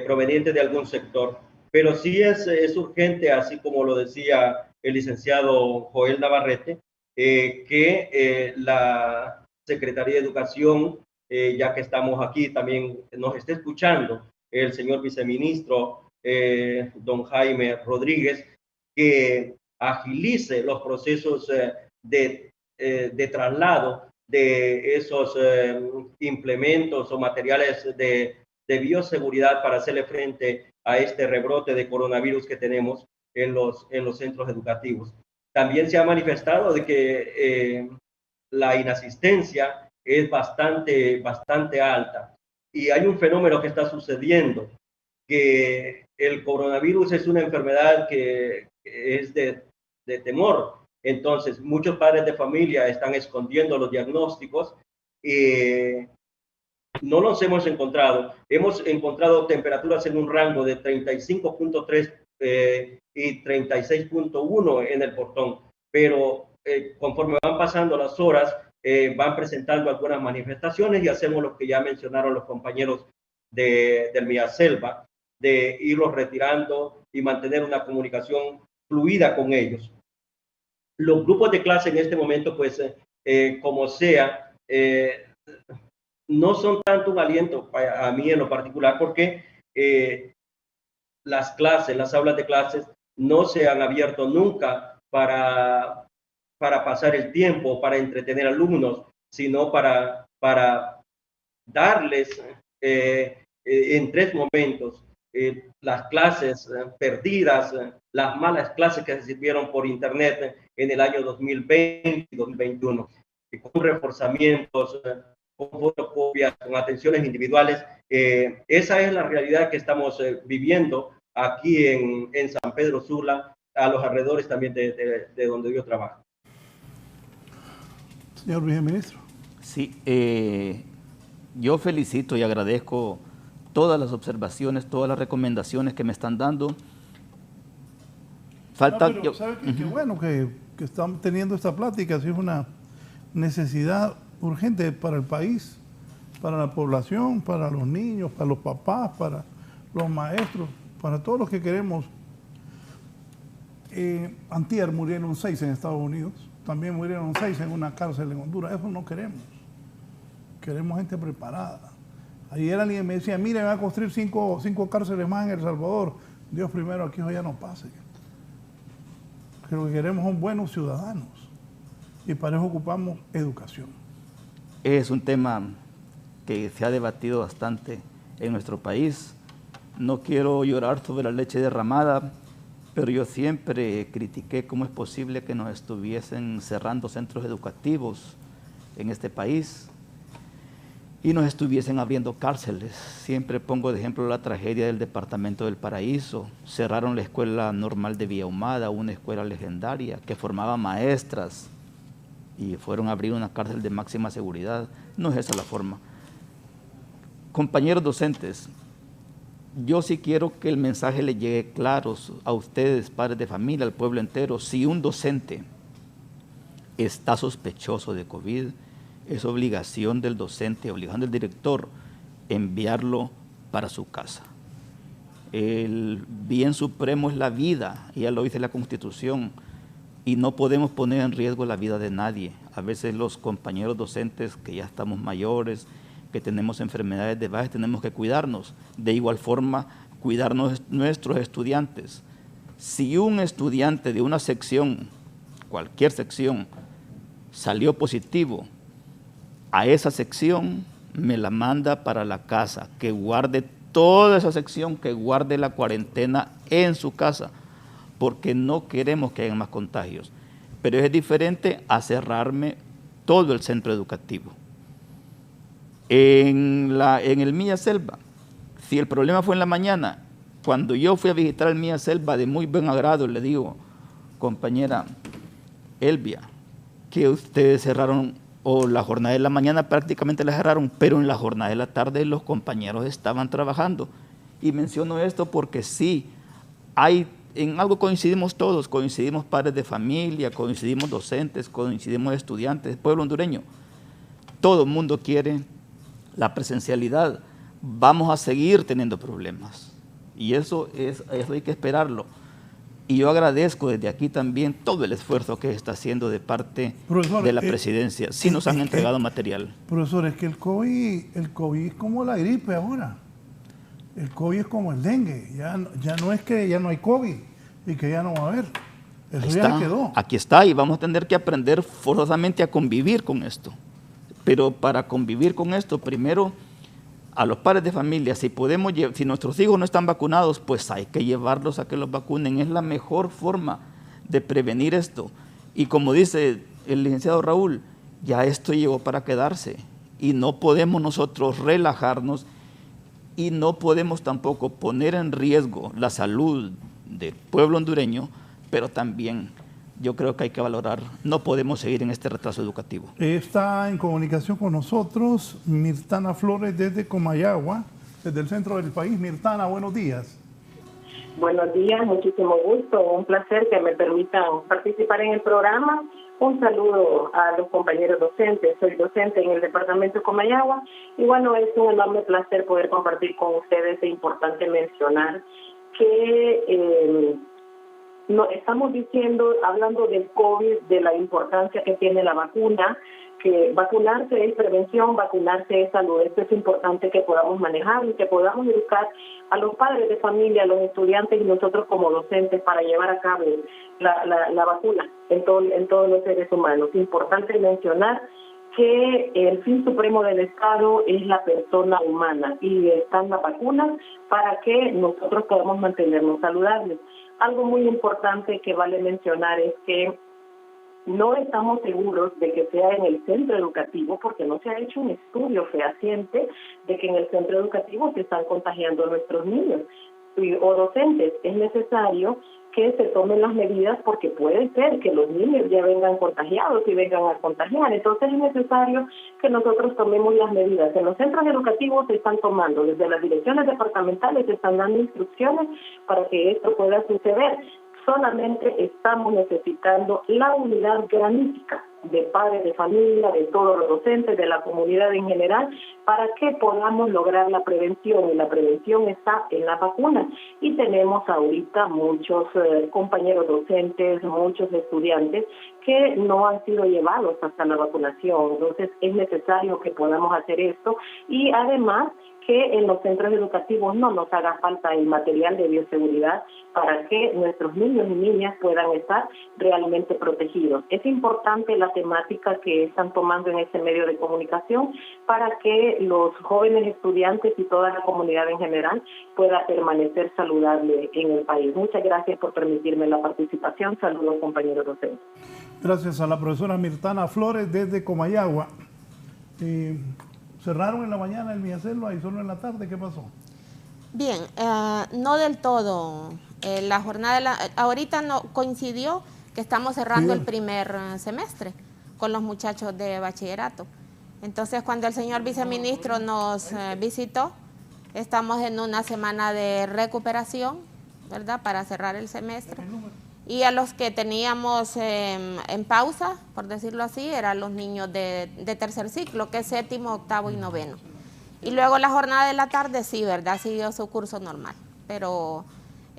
proveniente de algún sector, pero sí es urgente, así como lo decía el licenciado Joel Navarrete, que la Secretaría de Educación, ya que estamos aquí, también nos esté escuchando el señor viceministro don Jaime Rodríguez, que agilice los procesos de traslado de esos implementos o materiales de bioseguridad para hacerle frente a este rebrote de coronavirus que tenemos en los centros educativos. También se ha manifestado de que la inasistencia es bastante alta. Y hay un fenómeno que está sucediendo, que el coronavirus es una enfermedad que es de temor. Entonces, muchos padres de familia están escondiendo los diagnósticos. No los hemos encontrado. Hemos encontrado temperaturas en un rango de 35.3 y 36.1 en el portón, pero conforme van pasando las horas, van presentando algunas manifestaciones y hacemos lo que ya mencionaron los compañeros del MIASELVA, de irlos retirando y mantener una comunicación fluida con ellos. Los grupos de clase en este momento, pues, como sea, no son tanto un aliento a mí en lo particular, porque las aulas de clases no se han abierto nunca para pasar el tiempo, para entretener alumnos, sino para darles en 3 momentos las clases perdidas, las malas clases que se sirvieron por internet en el año 2020 y 2021, con reforzamientos, con fotocopias, con atenciones individuales. Esa es la realidad que estamos viviendo aquí en San Pedro Sula, a los alrededores también de donde yo trabajo. Señor viceministro. Sí, yo felicito y agradezco todas las observaciones, todas las recomendaciones que me están dando. Falta... No, pero ¿sabe qué? Qué bueno que estamos teniendo esta plática, si es una necesidad urgente para el país, para la población, para los niños, para los papás, para los maestros, para todos los que queremos. Antier murieron 6 en Estados Unidos, también murieron 6 en una cárcel en Honduras. Eso no queremos. Queremos gente preparada. Ayer alguien me decía, mire, van a construir 5 cárceles más en El Salvador. Dios primero, aquí eso ya no pase. Lo que queremos son buenos ciudadanos. Y para eso ocupamos educación. Es un tema que se ha debatido bastante en nuestro país. No quiero llorar sobre la leche derramada, pero yo siempre critiqué cómo es posible que nos estuviesen cerrando centros educativos en este país y nos estuviesen abriendo cárceles. Siempre pongo de ejemplo la tragedia del departamento del Paraíso. Cerraron la escuela normal de Villa Ahumada, una escuela legendaria que formaba maestras, y fueron a abrir una cárcel de máxima seguridad. No es esa la forma. Compañeros docentes, yo sí quiero que el mensaje le llegue claro a ustedes, padres de familia, al pueblo entero. Si un docente está sospechoso de COVID, es obligación del docente, obligación del director, enviarlo para su casa. El bien supremo es la vida, ya lo dice la Constitución, y no podemos poner en riesgo la vida de nadie. A veces los compañeros docentes que ya estamos mayores, que tenemos enfermedades de base, tenemos que cuidarnos. De igual forma, cuidarnos nuestros estudiantes. Si un estudiante de una sección, cualquier sección, salió positivo, a esa sección me la manda para la casa, que guarde toda esa sección, que guarde la cuarentena en su casa, porque no queremos que haya más contagios. Pero es diferente a cerrarme todo el centro educativo. En el MIASELVA, si el problema fue en la mañana, cuando yo fui a visitar el MIASELVA de muy buen agrado, le digo, compañera Elvia, que ustedes cerraron, o la jornada de la mañana prácticamente la cerraron, pero en la jornada de la tarde los compañeros estaban trabajando. Y menciono esto porque sí, en algo coincidimos todos, coincidimos padres de familia, coincidimos docentes, coincidimos estudiantes, pueblo hondureño. Todo el mundo quiere la presencialidad. Vamos a seguir teniendo problemas y eso hay que esperarlo. Y yo agradezco desde aquí también todo el esfuerzo que está haciendo de parte de la presidencia. Sí nos han entregado material. Profesor, es que el COVID es como la gripe ahora. El COVID es como el dengue. Ya no es que ya no hay COVID y que ya no va a haber. Eso ya quedó. Aquí está, y vamos a tener que aprender forzosamente a convivir con esto. Pero para convivir con esto, primero, a los padres de familia, si nuestros hijos no están vacunados, pues hay que llevarlos a que los vacunen. Es la mejor forma de prevenir esto. Y como dice el licenciado Raúl, ya esto llegó para quedarse. y no podemos nosotros relajarnos y no podemos tampoco poner en riesgo la salud del pueblo hondureño, pero también yo creo que hay que valorar, no podemos seguir en este retraso educativo. Está en comunicación con nosotros Mirtana Flores desde Comayagua, desde el centro del país. Mirtana, buenos días. Buenos días, muchísimo gusto, un placer que me permitan participar en el programa. Un saludo a los compañeros docentes, soy docente en el departamento de Comayagua y bueno, es un enorme placer poder compartir con ustedes. Es importante mencionar que no estamos hablando del COVID, de la importancia que tiene la vacuna, que vacunarse es prevención, vacunarse es salud. Esto es importante que podamos manejar y que podamos educar a los padres de familia, a los estudiantes y nosotros como docentes para llevar a cabo la vacuna en todos los seres humanos. Es importante mencionar que el fin supremo del Estado es la persona humana y están las vacunas para que nosotros podamos mantenernos saludables. Algo muy importante que vale mencionar es que no estamos seguros de que sea en el centro educativo porque no se ha hecho un estudio fehaciente de que en el centro educativo se están contagiando nuestros niños o docentes. Es necesario que se tomen las medidas porque puede ser que los niños ya vengan contagiados y vengan a contagiar. Entonces es necesario que nosotros tomemos las medidas. En los centros educativos se están tomando, desde las direcciones departamentales se están dando instrucciones para que esto pueda suceder. Solamente estamos necesitando la unidad granítica de padres de familia, de todos los docentes, de la comunidad en general, para que podamos lograr la prevención. Y la prevención está en la vacuna. Y tenemos ahorita muchos compañeros docentes, muchos estudiantes que no han sido llevados hasta la vacunación. Entonces es necesario que podamos hacer esto. Y además que en los centros educativos no nos haga falta el material de bioseguridad para que nuestros niños y niñas puedan estar realmente protegidos. Es importante la temática que están tomando en este medio de comunicación para que los jóvenes estudiantes y toda la comunidad en general pueda permanecer saludable en el país. Muchas gracias por permitirme la participación. Saludos, compañeros docentes. Gracias a la profesora Mirtana Flores desde Comayagua. ¿Cerraron en la mañana el Miaselva y solo en la tarde? ¿Qué pasó? Bien, no del todo. La jornada, ahorita no coincidió que estamos cerrando el primer semestre con los muchachos de bachillerato. Entonces, cuando el señor viceministro nos visitó, estamos en una semana de recuperación, ¿verdad?, para cerrar el semestre. Y a los que teníamos en pausa, por decirlo así, eran los niños de tercer ciclo, que es séptimo, octavo y noveno. Y luego la jornada de la tarde, sí, ¿verdad?, siguió su curso normal. Pero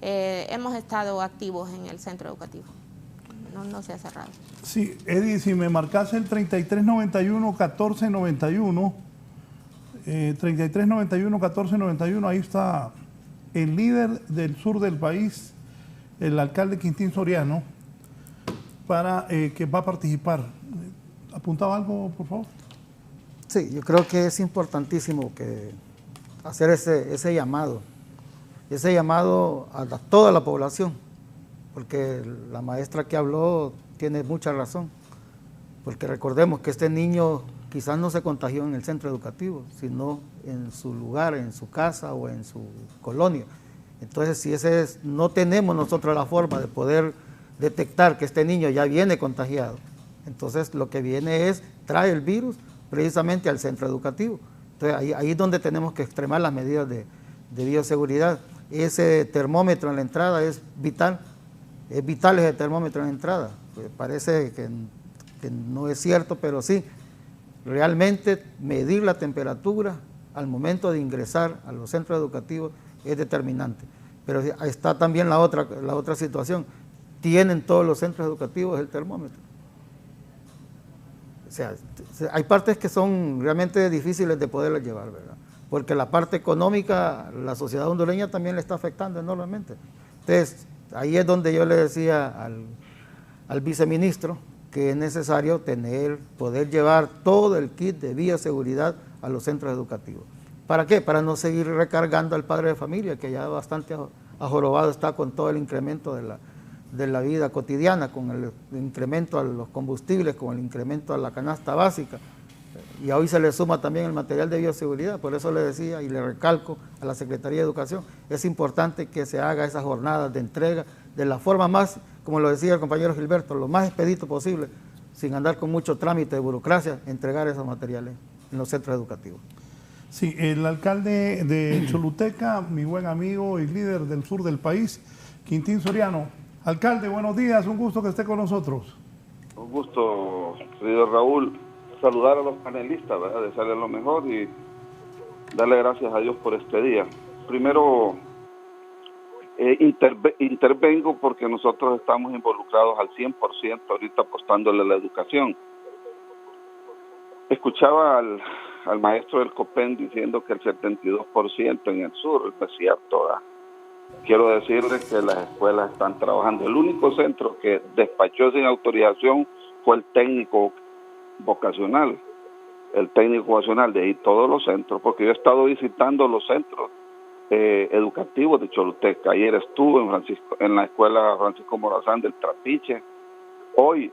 hemos estado activos en el centro educativo. No se ha cerrado. Sí, Eddie, si me marcas el 3391-1491, 3391-1491, ahí está el líder del sur del país, el alcalde Quintín Soriano, para que va a participar. ¿Apuntaba algo, por favor? Sí, yo creo que es importantísimo que hacer ese llamado a toda la población, porque la maestra que habló tiene mucha razón, porque recordemos que este niño quizás no se contagió en el centro educativo, sino en su lugar, en su casa o en su colonia. Entonces, si no tenemos nosotros la forma de poder detectar que este niño ya viene contagiado, entonces lo que viene trae el virus precisamente al centro educativo. Entonces, ahí es donde tenemos que extremar las medidas de bioseguridad. Ese termómetro en la entrada es vital ese termómetro en la entrada. Pues parece que no es cierto, pero sí, realmente medir la temperatura al momento de ingresar a los centros educativos es determinante. Pero está también la otra situación. Tienen todos los centros educativos el termómetro. O sea, hay partes que son realmente difíciles de poderlas llevar, ¿verdad? Porque la parte económica, la sociedad hondureña también le está afectando enormemente. Entonces, ahí es donde yo le decía al viceministro que es necesario poder llevar todo el kit de bioseguridad a los centros educativos. ¿Para qué? Para no seguir recargando al padre de familia, que ya bastante ajorobado está con todo el incremento de la vida cotidiana, con el incremento a los combustibles, con el incremento a la canasta básica. Y hoy se le suma también el material de bioseguridad, por eso le decía y le recalco a la Secretaría de Educación, es importante que se haga esas jornadas de entrega de la forma más, como lo decía el compañero Gilberto, lo más expedito posible, sin andar con mucho trámite de burocracia, entregar esos materiales en los centros educativos. Sí, el alcalde de Choluteca, mi buen amigo y líder del sur del país, Quintín Soriano. Alcalde, buenos días, un gusto que esté con nosotros. Un gusto, querido Raúl, saludar a los panelistas, ¿verdad? Desearles lo mejor y darle gracias a Dios por este día. Primero, intervengo porque nosotros estamos involucrados al 100% ahorita apostándole a la educación. Escuchaba al maestro del COPEN diciendo que el 72% en el sur, es cierto, ¿verdad? Quiero decirles que las escuelas están trabajando. El único centro que despachó sin autorización fue el técnico vocacional. El técnico vocacional, de ahí todos los centros, porque yo he estado visitando los centros educativos de Choluteca. Ayer estuve en la escuela Francisco Morazán del Trapiche. Hoy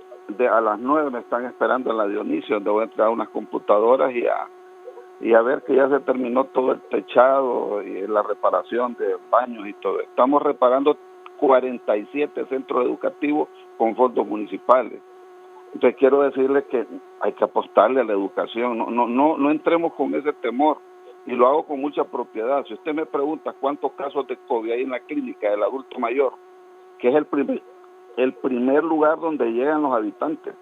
a las 9 me están esperando en la Dionisio, donde voy a entregar unas computadoras y a ver que ya se terminó todo el techado y la reparación de baños y todo. Estamos reparando 47 centros educativos con fondos municipales. Entonces quiero decirle que hay que apostarle a la educación, no entremos con ese temor, y lo hago con mucha propiedad. Si usted me pregunta cuántos casos de COVID hay en la clínica del adulto mayor, que es el primer lugar donde llegan los habitantes,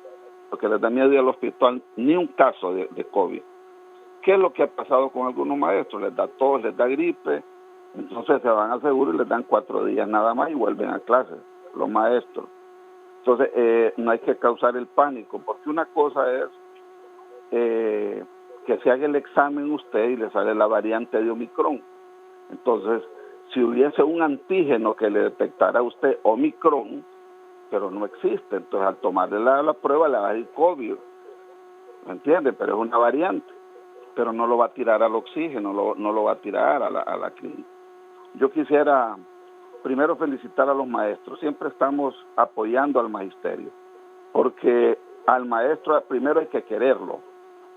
porque les da miedo ir al hospital, ni un caso de COVID. ¿Qué es lo que ha pasado con algunos maestros? Les da tos, les da gripe, entonces se van al seguro y les dan 4 días nada más y vuelven a clase, los maestros. Entonces, no hay que causar el pánico, porque una cosa es que se haga el examen usted y le sale la variante de Omicron. Entonces, si hubiese un antígeno que le detectara a usted Omicron, pero no existe, entonces al tomarle la prueba le va a ir COVID, ¿me entiende? Pero es una variante, pero no lo va a tirar al oxígeno, no lo va a tirar a la clínica. Yo quisiera primero felicitar a los maestros. Siempre estamos apoyando al magisterio, porque al maestro primero hay que quererlo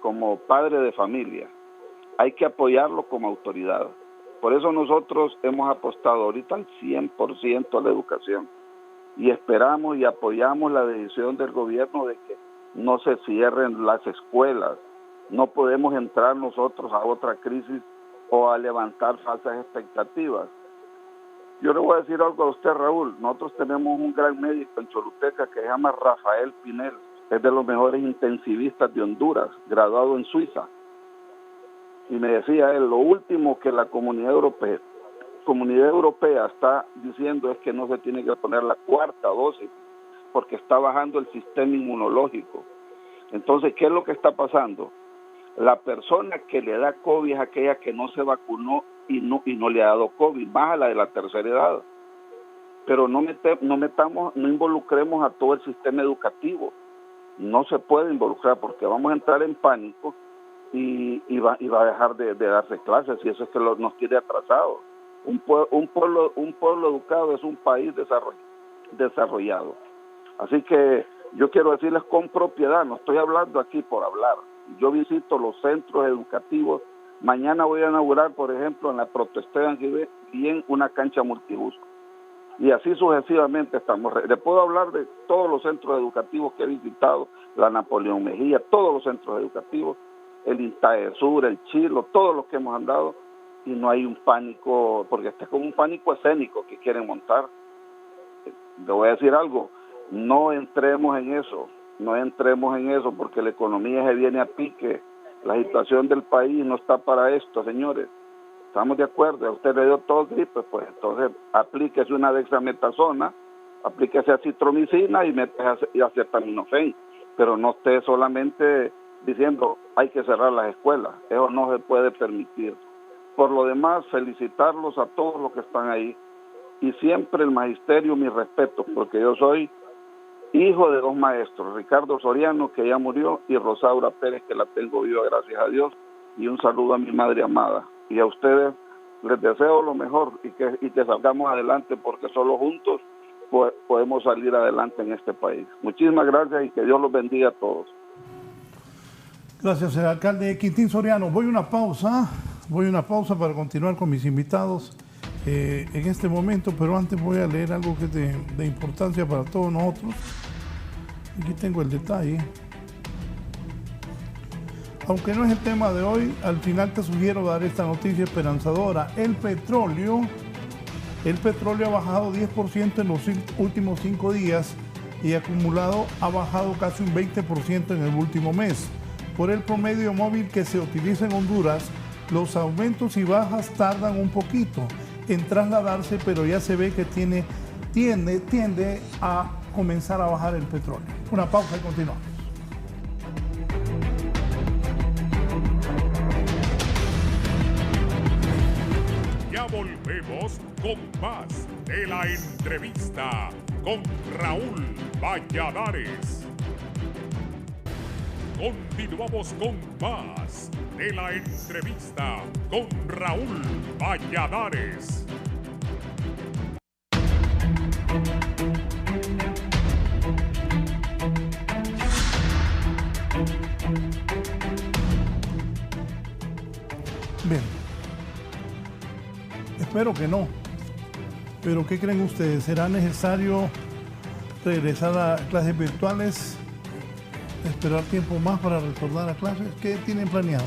como padre de familia, hay que apoyarlo como autoridad. Por eso nosotros hemos apostado ahorita al 100% a la educación y esperamos y apoyamos la decisión del gobierno de que no se cierren las escuelas. No podemos entrar nosotros a otra crisis o a levantar falsas expectativas. Yo le voy a decir algo a usted, Raúl. Nosotros tenemos un gran médico en Choluteca que se llama Rafael Pinel. Es de los mejores intensivistas de Honduras, graduado en Suiza. Y me decía él, lo último que la comunidad europea está diciendo es que no se tiene que poner la 4ª dosis porque está bajando el sistema inmunológico. Entonces, ¿qué es lo que está pasando? La persona que le da COVID es aquella que no se vacunó y no le ha dado COVID, más a la de la tercera edad. Pero no involucremos a todo el sistema educativo. No se puede involucrar porque vamos a entrar en pánico y va a dejar de darse clases, y eso es que nos tiene atrasados. Un pueblo educado es un país desarrollado. Así que yo quiero decirles con propiedad, no estoy hablando aquí por hablar. Yo visito los centros educativos. Mañana voy a inaugurar, por ejemplo, en la Protesté bien una cancha multiuso. Y así sucesivamente estamos. Le puedo hablar de todos los centros educativos que he visitado, la Napoleón Mejía, todos los centros educativos, el Intae Sur, el Chilo, todos los que hemos andado, y no hay un pánico, porque está como un pánico escénico que quieren montar. Le voy a decir algo, no entremos en eso, porque la economía se viene a pique, la situación del país no está para esto, señores. ¿Estamos de acuerdo? A usted le dio todo gripe, pues entonces aplíquese una dexametasona, aplíquese acitromicina y métese acetaminofén, pero no esté solamente diciendo hay que cerrar las escuelas, eso no se puede permitir. Por lo demás, felicitarlos a todos los que están ahí, y siempre el magisterio, mi respeto, porque yo soy hijo de 2 maestros, Ricardo Soriano, que ya murió, y Rosaura Pérez, que la tengo viva, gracias a Dios, y un saludo a mi madre amada. Y a ustedes les deseo lo mejor y que salgamos adelante, porque solo juntos podemos salir adelante en este país. Muchísimas gracias y que Dios los bendiga a todos. Gracias, el alcalde Quintín Soriano. Voy a una pausa para continuar con mis invitados en este momento, pero antes voy a leer algo que es de importancia para todos nosotros. Aquí tengo el detalle. Aunque no es el tema de hoy, al final te sugiero dar esta noticia esperanzadora. El petróleo ha bajado 10% en los últimos 5 días y acumulado ha bajado casi un 20% en el último mes. Por el promedio móvil que se utiliza en Honduras, los aumentos y bajas tardan un poquito en trasladarse, pero ya se ve que tiende a comenzar a bajar el petróleo. Una pausa y continuamos. Ya volvemos con más de la entrevista con Raúl Valladares. Continuamos con más de la entrevista con Raúl Valladares. Bien, espero que no, pero ¿qué creen ustedes? ¿Será necesario regresar a clases virtuales? ¿Esperar tiempo más para retornar a clases? ¿Qué tienen planeado?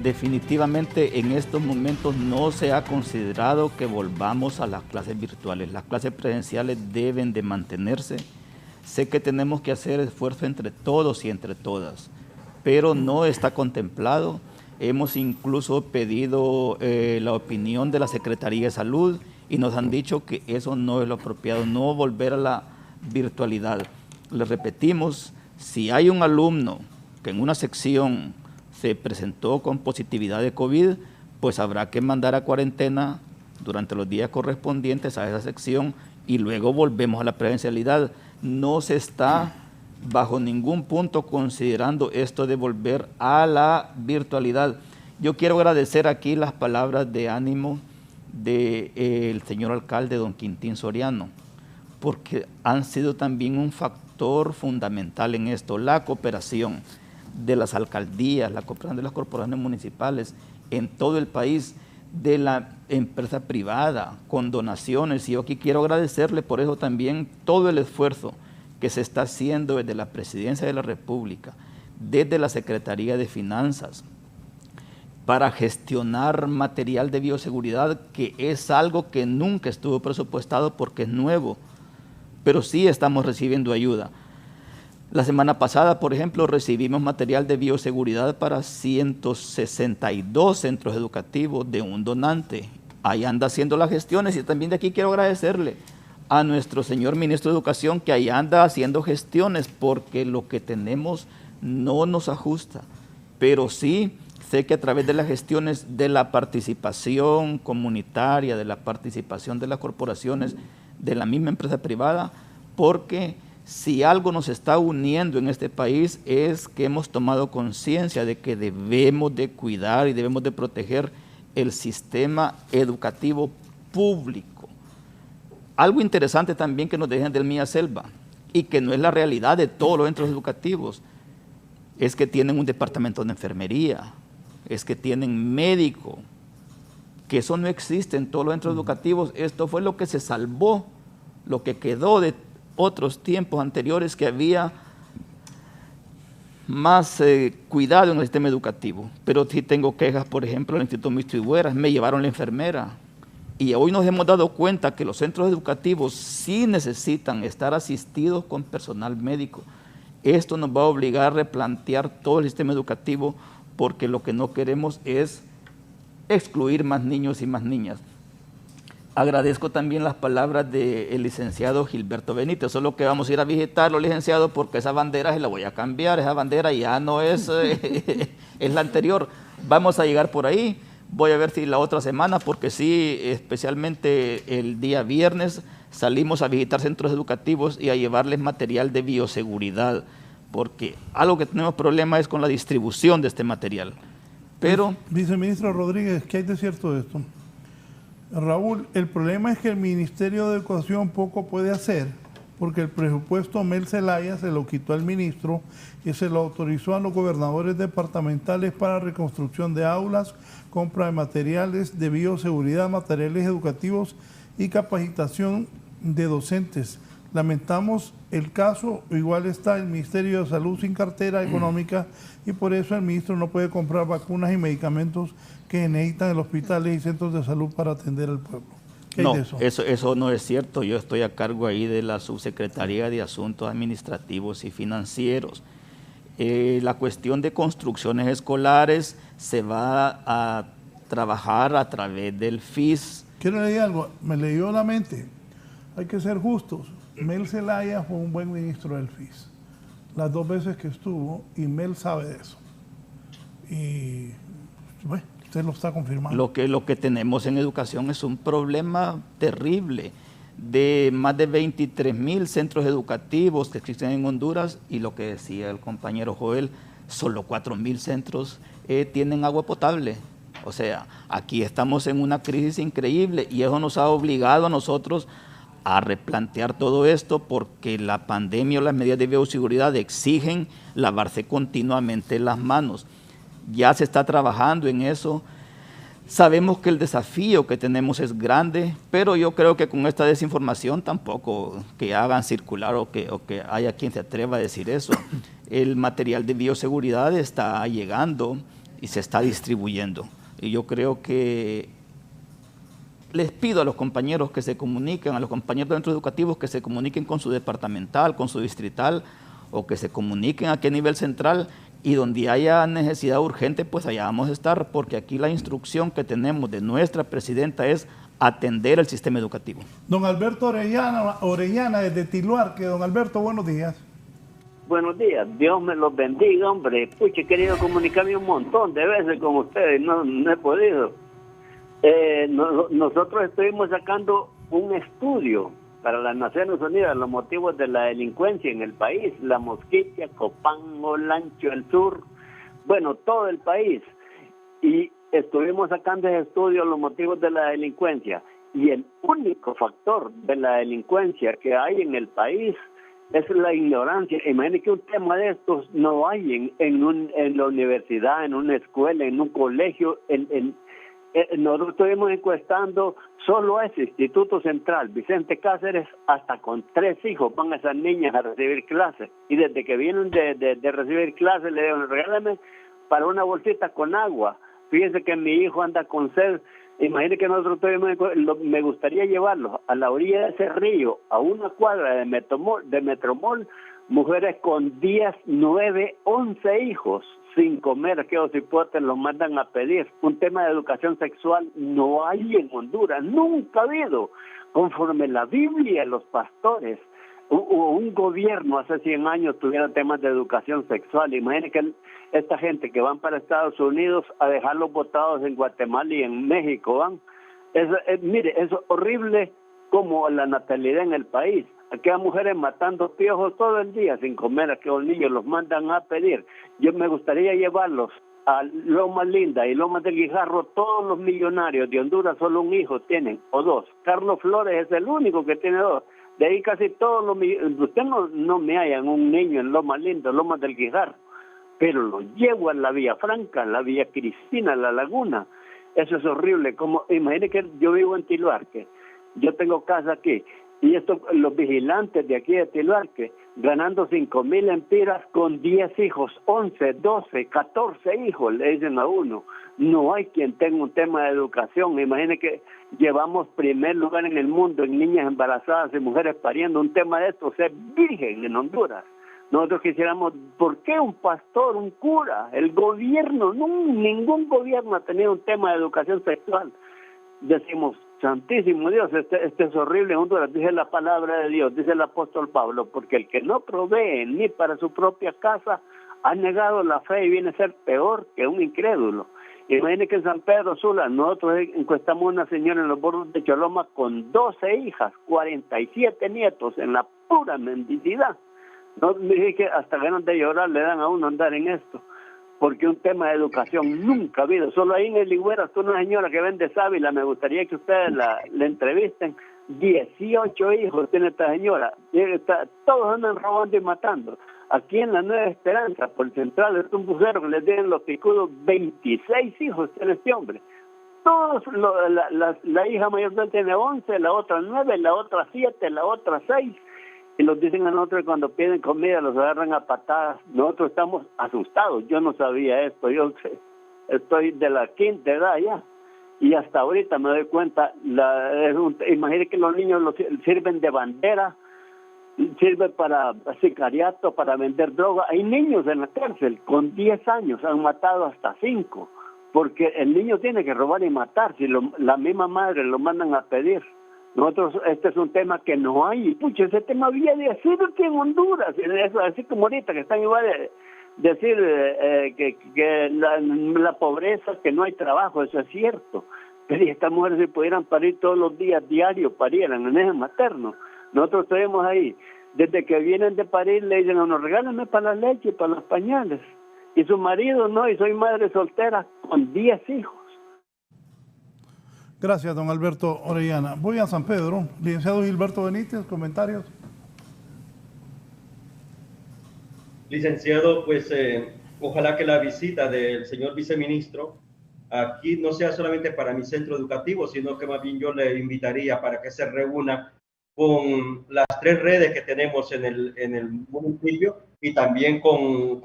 Definitivamente en estos momentos no se ha considerado que volvamos a las clases virtuales. Las clases presenciales deben de mantenerse. Sé que tenemos que hacer esfuerzo entre todos y entre todas, pero no está contemplado. Hemos incluso pedido la opinión de la Secretaría de Salud y nos han dicho que eso no es lo apropiado, no volver a la virtualidad. Les repetimos, si hay un alumno que en una sección se presentó con positividad de COVID, pues habrá que mandar a cuarentena durante los días correspondientes a esa sección y luego volvemos a la presencialidad. No se está bajo ningún punto considerando esto de volver a la virtualidad. Yo quiero agradecer aquí las palabras de ánimo del señor alcalde, don Quintín Soriano, porque han sido también un factor fundamental en esto, la cooperación de las alcaldías, la cooperación de las corporaciones municipales en todo el país, de la empresa privada, con donaciones. Y yo aquí quiero agradecerle por eso también todo el esfuerzo que se está haciendo desde la Presidencia de la República, desde la Secretaría de Finanzas, para gestionar material de bioseguridad, que es algo que nunca estuvo presupuestado porque es nuevo, pero sí estamos recibiendo ayuda. La semana pasada, por ejemplo, recibimos material de bioseguridad para 162 centros educativos de un donante. Ahí anda haciendo las gestiones y también de aquí quiero agradecerle a nuestro señor ministro de Educación que ahí anda haciendo gestiones porque lo que tenemos no nos ajusta, pero sí sé que a través de las gestiones de la participación comunitaria, de la participación de las corporaciones, de la misma empresa privada, porque si algo nos está uniendo en este país es que hemos tomado conciencia de que debemos de cuidar y debemos de proteger el sistema educativo público. Algo interesante también que nos dejan del Mía Selva y que no es la realidad de todos los centros educativos, es que tienen un departamento de enfermería, es que tienen médico, que eso no existe en todos los centros educativos. Esto fue lo que se salvó, lo que quedó de otros tiempos anteriores, que había más cuidado en el sistema educativo. Pero sí tengo quejas, por ejemplo, en el Instituto Mixto Higueras, me llevaron la enfermera. Y hoy nos hemos dado cuenta que los centros educativos sí necesitan estar asistidos con personal médico. Esto nos va a obligar a replantear todo el sistema educativo porque lo que no queremos es excluir más niños y más niñas. Agradezco también las palabras del licenciado Gilberto Benítez, solo que vamos a ir a visitarlo, licenciado, porque esa bandera se la voy a cambiar, esa bandera ya no es, es la anterior. Vamos a llegar por ahí, voy a ver si la otra semana, porque sí, especialmente el día viernes, salimos a visitar centros educativos y a llevarles material de bioseguridad, porque algo que tenemos problema es con la distribución de este material. Pero, viceministro Rodríguez, ¿qué hay de cierto de esto? Raúl, el problema es que el Ministerio de Educación poco puede hacer porque el presupuesto Mel Zelaya se lo quitó al ministro y se lo autorizó a los gobernadores departamentales para reconstrucción de aulas, compra de materiales de bioseguridad, materiales educativos y capacitación de docentes. Lamentamos el caso, igual está el Ministerio de Salud sin cartera económica y por eso el ministro no puede comprar vacunas y medicamentos que necesitan en hospitales y centros de salud para atender al pueblo. No, eso no es cierto. Yo estoy a cargo ahí de la Subsecretaría de Asuntos Administrativos y Financieros. La cuestión de construcciones escolares se va a trabajar a través del FIS. Quiero leer algo, me leyó la mente. Hay que ser justos. Mel Zelaya fue un buen ministro del FIS. Las 2 veces que estuvo, y Mel sabe de eso. Y bueno, usted lo está confirmando. Lo que tenemos en educación es un problema terrible de más de 23,000 centros educativos que existen en Honduras y lo que decía el compañero Joel, solo 4,000 centros tienen agua potable. O sea, aquí estamos en una crisis increíble y eso nos ha obligado a nosotros a replantear todo esto porque la pandemia o las medidas de bioseguridad exigen lavarse continuamente las manos. Ya se está trabajando en eso. Sabemos que el desafío que tenemos es grande, pero yo creo que con esta desinformación tampoco que hagan circular o que haya quien se atreva a decir eso. El material de bioseguridad está llegando y se está distribuyendo. Y yo creo que les pido a los compañeros que se comuniquen, a los compañeros de centros educativos que se comuniquen con su departamental, con su distrital, o que se comuniquen aquí a nivel central, y donde haya necesidad urgente, pues allá vamos a estar, porque aquí la instrucción que tenemos de nuestra presidenta es atender el sistema educativo. Don Alberto Orellana desde Tiluarque. Don Alberto, buenos días. Buenos días, Dios me los bendiga, hombre. Pucha, he querido comunicarme un montón de veces con ustedes, no he podido. Nosotros estuvimos sacando un estudio para las Naciones Unidas, los motivos de la delincuencia en el país, La Mosquitia, Copán, Olancho, el sur, bueno, todo el país. Y estuvimos sacando ese estudio, los motivos de la delincuencia. Y el único factor de la delincuencia que hay en el país es la ignorancia. Imagínense que un tema de estos no hay en la universidad, en una escuela, en un colegio, nosotros estuvimos encuestando solo a ese Instituto Central, Vicente Cáceres, hasta con 3 hijos van esas niñas a recibir clases. Y desde que vienen de recibir clases, le digo, regálame para una bolsita con agua. Fíjense que mi hijo anda con sed. Imagínense que nosotros me gustaría llevarlos a la orilla de ese río, a una cuadra de Metromol, mujeres con 10, 9, 11 hijos, sin comer, que los hipotes los mandan a pedir. Un tema de educación sexual no hay en Honduras, nunca ha habido. Conforme la Biblia, los pastores, un gobierno hace 100 años tuviera temas de educación sexual. Imagínense que esta gente que van para Estados Unidos a dejarlos botados en Guatemala y en México, van. Mire, es horrible como la natalidad en el país. Aquellas mujeres matando piojos todo el día sin comer, aquellos niños los mandan a pedir. Yo me gustaría llevarlos a Loma Linda y Loma del Guijarro. Todos los millonarios de Honduras solo un hijo tienen, o 2. Carlos Flores es el único que tiene 2. De ahí casi todos los millonarios. Usted no me hallan un niño en Loma Linda, Loma del Guijarro, pero lo llevo a la Villa Franca, la Villa Cristina, la Laguna. Eso es horrible. Imagine que yo vivo en Tiluarque, yo tengo casa aquí, y los vigilantes de aquí de Tiluarque, ganando 5,000 empiras con 10 hijos, 11, 12, 14 hijos, le dicen a uno. No hay quien tenga un tema de educación. Imagine que llevamos primer lugar en el mundo en niñas embarazadas y mujeres pariendo. Un tema de esto, ser virgen en Honduras. Nosotros quisiéramos, ¿por qué un pastor, un cura? El gobierno, ningún gobierno ha tenido un tema de educación sexual. Decimos, santísimo Dios, este es horrible en Honduras. Dice la palabra de Dios, dice el apóstol Pablo, porque el que no provee ni para su propia casa ha negado la fe y viene a ser peor que un incrédulo. Imagínense que en San Pedro Sula nosotros encuestamos a una señora en los bordos de Choloma con 12 hijas, 47 nietos en la pura mendicidad. No, dije que hasta ganas de llorar le dan a uno andar en esto, porque un tema de educación nunca ha habido. Solo ahí en el Ligüera está una señora que vende sábila, me gustaría que ustedes la entrevisten, 18 hijos tiene esta señora. Todos andan robando y matando. Aquí en la Nueva Esperanza, por el central de Tumbucero, que les den los picudos, 26 hijos tiene este hombre. Todos, la hija mayor tiene 11, la otra 9, la otra 7, la otra 6. Y nos dicen a nosotros cuando piden comida los agarran a patadas. Nosotros estamos asustados. Yo no sabía esto. Yo estoy de la quinta edad ya. Y hasta ahorita me doy cuenta, imagínate que los niños sirven de bandera, sirve para sicariato, para vender droga. Hay niños en la cárcel con 10 años, han matado hasta 5, porque el niño tiene que robar y matar, si la misma madre lo mandan a pedir. Nosotros, este es un tema que no hay, y pucha, ese tema había de sido aquí en Honduras, así como ahorita que están igual decir que la pobreza, que no hay trabajo, eso es cierto. Pero estas mujeres si pudieran parir todos los días, diarios, parieran en ese materno. Nosotros tenemos ahí, desde que vienen de parir, le dicen a uno, regálame para la leche y para los pañales. Y su marido no, y soy madre soltera con 10 hijos. Gracias, don Alberto Orellana. Voy a San Pedro. Licenciado Gilberto Benítez, comentarios. Licenciado, pues ojalá que la visita del señor viceministro aquí no sea solamente para mi centro educativo, sino que más bien yo le invitaría para que se reúna con las 3 redes que tenemos en el municipio y también con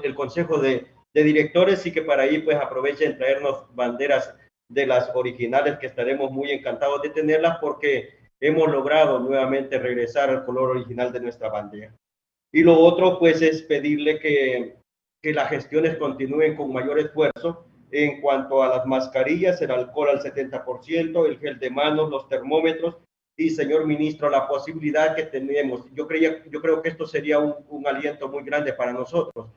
el Consejo de Directores, y que para ahí pues aprovechen traernos banderas de las originales, que estaremos muy encantados de tenerlas, porque hemos logrado nuevamente regresar al color original de nuestra bandera. Y lo otro pues es pedirle que las gestiones continúen con mayor esfuerzo en cuanto a las mascarillas, el alcohol al 70%, el gel de manos, los termómetros. Y señor ministro, la posibilidad que tenemos, yo creo que esto sería un aliento muy grande para nosotros,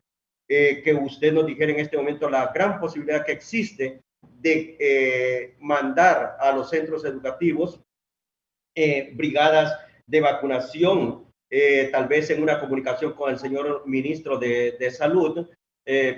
que usted nos dijera en este momento la gran posibilidad que existe de mandar a los centros educativos brigadas de vacunación, tal vez en una comunicación con el señor ministro de Salud,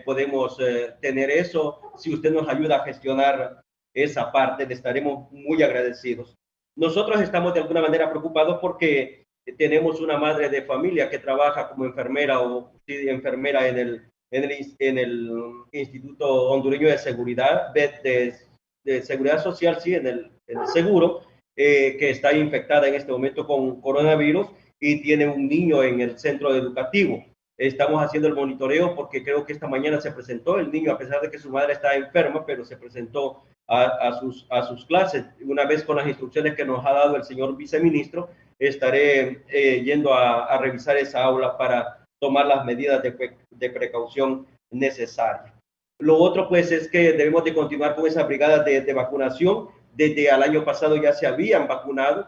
podemos tener eso. Si usted nos ayuda a gestionar esa parte, le estaremos muy agradecidos. Nosotros estamos de alguna manera preocupados porque tenemos una madre de familia que trabaja como enfermera o enfermera en el Instituto Hondureño de Seguridad, de Seguridad Social, sí, en el seguro, que está infectada en este momento con coronavirus y tiene un niño en el centro educativo. Estamos haciendo el monitoreo porque creo que esta mañana se presentó el niño, a pesar de que su madre está enferma, pero se presentó a sus clases. Una vez con las instrucciones que nos ha dado el señor viceministro, estaré yendo a revisar esa aula para tomar las medidas de precaución necesarias. Lo otro pues es que debemos de continuar con esa brigada de vacunación. Desde el año pasado ya se habían vacunado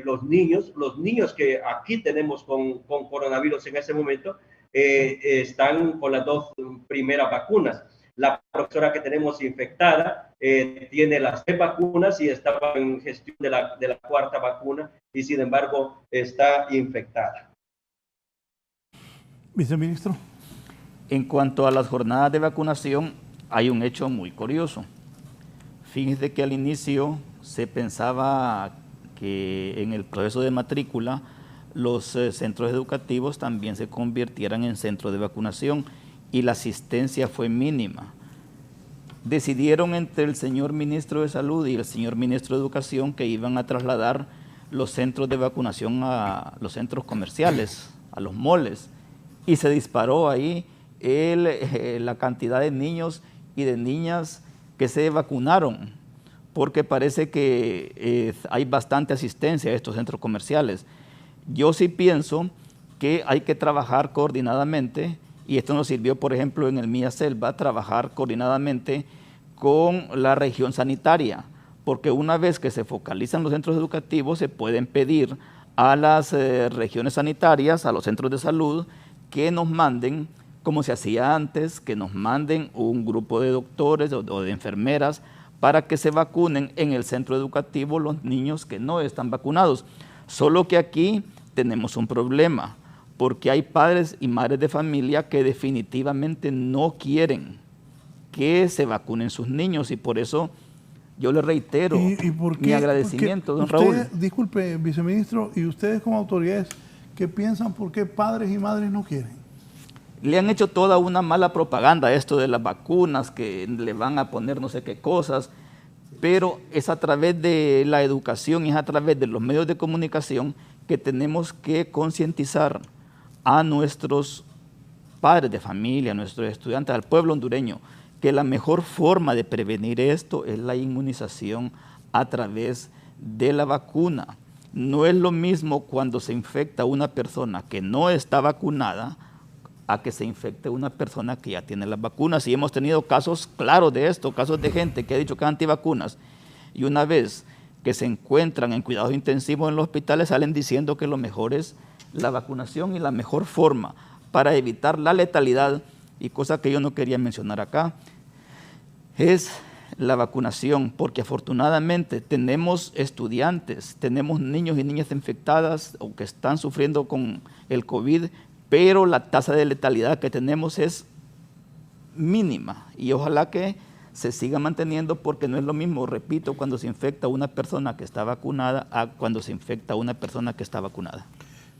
los niños que aquí tenemos con coronavirus en ese momento, están con las 2 primeras vacunas. La profesora que tenemos infectada tiene las 3 vacunas y estaba en gestión de la 4ª vacuna y sin embargo está infectada. Viceministro. En cuanto a las jornadas de vacunación, hay un hecho muy curioso. Fíjense que al inicio se pensaba que en el proceso de matrícula los centros educativos también se convirtieran en centros de vacunación y la asistencia fue mínima. Decidieron entre el señor ministro de Salud y el señor ministro de Educación que iban a trasladar los centros de vacunación a los centros comerciales, a los moles, y se disparó ahí la cantidad de niños y de niñas que se vacunaron, porque parece que hay bastante asistencia a estos centros comerciales. Yo sí pienso que hay que trabajar coordinadamente, y esto nos sirvió, por ejemplo, en el Mía Selva, trabajar coordinadamente con la región sanitaria, porque una vez que se focalizan los centros educativos, se pueden pedir a las regiones sanitarias, a los centros de salud, que nos manden, como se hacía antes, que nos manden un grupo de doctores o de enfermeras para que se vacunen en el centro educativo los niños que no están vacunados. Solo que aquí tenemos un problema, porque hay padres y madres de familia que definitivamente no quieren que se vacunen sus niños y por eso Yo le reitero mi agradecimiento, don Raúl. Disculpe, viceministro, ¿y ustedes como autoridades qué piensan por qué padres y madres no quieren? Le han hecho toda una mala propaganda esto de las vacunas, que le van a poner no sé qué cosas, pero es a través de la educación y es a través de los medios de comunicación que tenemos que concientizar a nuestros padres de familia, a nuestros estudiantes, al pueblo hondureño, que la mejor forma de prevenir esto es la inmunización a través de la vacuna. No es lo mismo cuando se infecta una persona que no está vacunada a que se infecte una persona que ya tiene las vacunas. Y hemos tenido casos claros de esto, casos de gente que ha dicho que es antivacunas, y una vez que se encuentran en cuidados intensivos en los hospitales salen diciendo que lo mejor es la vacunación y la mejor forma para evitar la letalidad, y cosa que yo no quería mencionar acá, es la vacunación, porque afortunadamente tenemos estudiantes, tenemos niños y niñas infectadas o que están sufriendo con el COVID, pero la tasa de letalidad que tenemos es mínima y ojalá que se siga manteniendo, porque no es lo mismo, repito, cuando se infecta una persona que está vacunada a cuando se infecta una persona que está vacunada.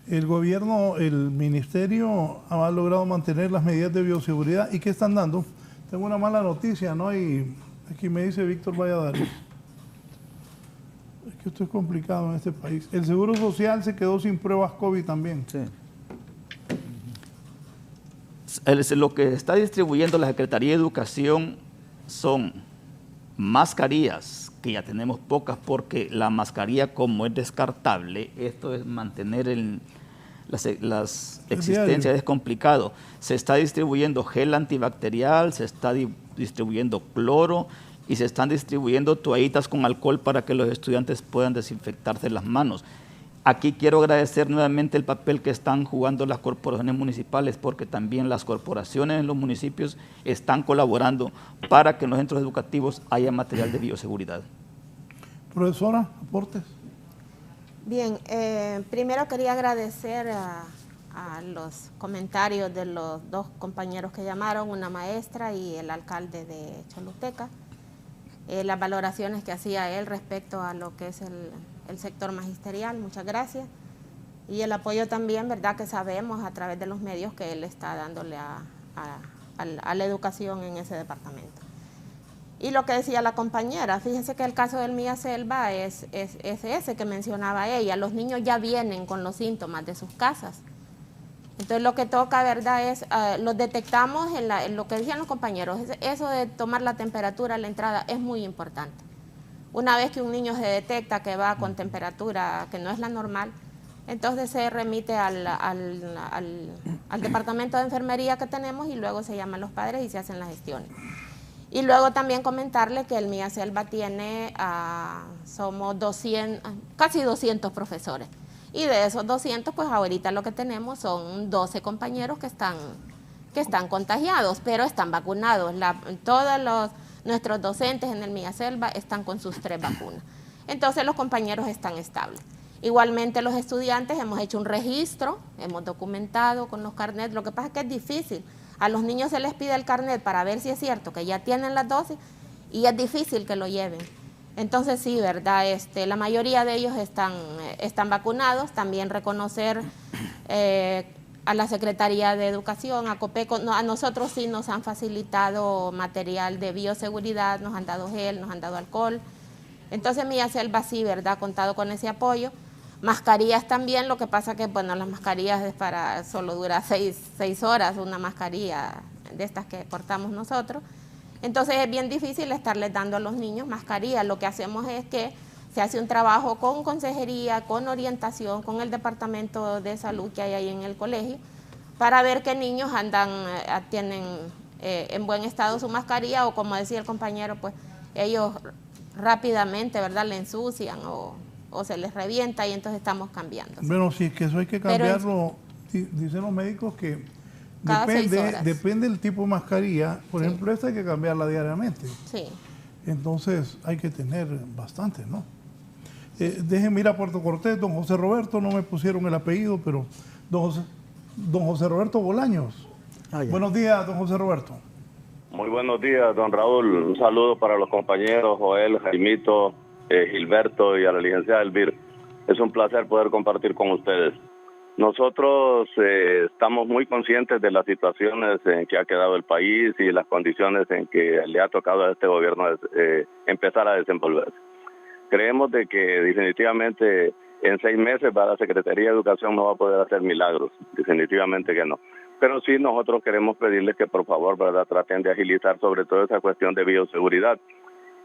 El gobierno, el ministerio ha logrado mantener las medidas de bioseguridad. ¿Y qué están dando? Tengo una mala noticia, ¿no? Y aquí me dice Víctor Valladares. Es que esto es complicado en este país. El Seguro Social se quedó sin pruebas COVID también. Sí. Lo que está distribuyendo la Secretaría de Educación son mascarillas, que ya tenemos pocas porque la mascarilla, como es descartable, esto es mantener las existencias, es complicado. Se está distribuyendo gel antibacterial, se está distribuyendo cloro y se están distribuyendo toallitas con alcohol para que los estudiantes puedan desinfectarse las manos. Aquí quiero agradecer nuevamente el papel que están jugando las corporaciones municipales, porque también las corporaciones en los municipios están colaborando para que en los centros educativos haya material de bioseguridad. Profesora, aportes. Bien, primero quería agradecer a los comentarios de los dos compañeros que llamaron, una maestra y el alcalde de Choluteca, las valoraciones que hacía él respecto a lo que es el sector magisterial, muchas gracias, y el apoyo también, ¿verdad?, que sabemos a través de los medios que él está dándole a la educación en ese departamento. Y lo que decía la compañera, fíjense que el caso del Mía Selva es ese que mencionaba ella, los niños ya vienen con los síntomas de sus casas. Entonces lo que toca, ¿verdad?, es, los detectamos en lo que decían los compañeros, eso de tomar la temperatura a la entrada es muy importante. Una vez que un niño se detecta que va con temperatura que no es la normal, entonces se remite al departamento de enfermería que tenemos y luego se llaman los padres y se hacen las gestiones. Y luego también comentarle que el Mía Selva tiene, somos casi 200 profesores. Y de esos 200, pues ahorita lo que tenemos son 12 compañeros que están contagiados, pero están vacunados. Todos nuestros docentes en el Mía Selva están con sus 3 vacunas. Entonces los compañeros están estables. Igualmente los estudiantes hemos hecho un registro, hemos documentado con los carnets. Lo que pasa es que es difícil. A los niños se les pide el carnet para ver si es cierto que ya tienen las dosis y es difícil que lo lleven. Entonces sí, ¿verdad? La mayoría de ellos están vacunados. También reconocer a la Secretaría de Educación, a COPECO, a nosotros sí nos han facilitado material de bioseguridad, nos han dado gel, nos han dado alcohol. Entonces Mía Selva sí, ¿verdad?, ha contado con ese apoyo. Mascarillas también, lo que pasa que, bueno, las mascarillas solo dura 6 horas, una mascarilla de estas que portamos nosotros. Entonces es bien difícil estarles dando a los niños mascarillas. Lo que hacemos es que se hace un trabajo con consejería, con orientación, con el departamento de salud que hay ahí en el colegio, para ver qué niños tienen en buen estado su mascarilla, o como decía el compañero, pues ellos rápidamente, ¿verdad?, le ensucian o se les revienta y entonces estamos cambiando. Bueno, sí, es que eso hay que cambiarlo. Dicen los médicos que depende del tipo de mascarilla. Por ejemplo, esta hay que cambiarla diariamente. Sí. Entonces hay que tener bastante, ¿no? Déjenme ir a Puerto Cortés, don José Roberto, no me pusieron el apellido, pero don José Roberto Bolaños. Buenos días, don José Roberto. Muy buenos días, don Raúl. Un saludo para los compañeros Joel, Jaimito, Gilberto y a la licenciada Elvir. Es un placer poder compartir con ustedes. Nosotros estamos muy conscientes de las situaciones en que ha quedado el país y las condiciones en que le ha tocado a este gobierno empezar a desenvolverse. Creemos de que definitivamente en 6 meses la Secretaría de Educación no va a poder hacer milagros, definitivamente que no. Pero sí nosotros queremos pedirles que por favor, ¿verdad?, traten de agilizar sobre todo esa cuestión de bioseguridad.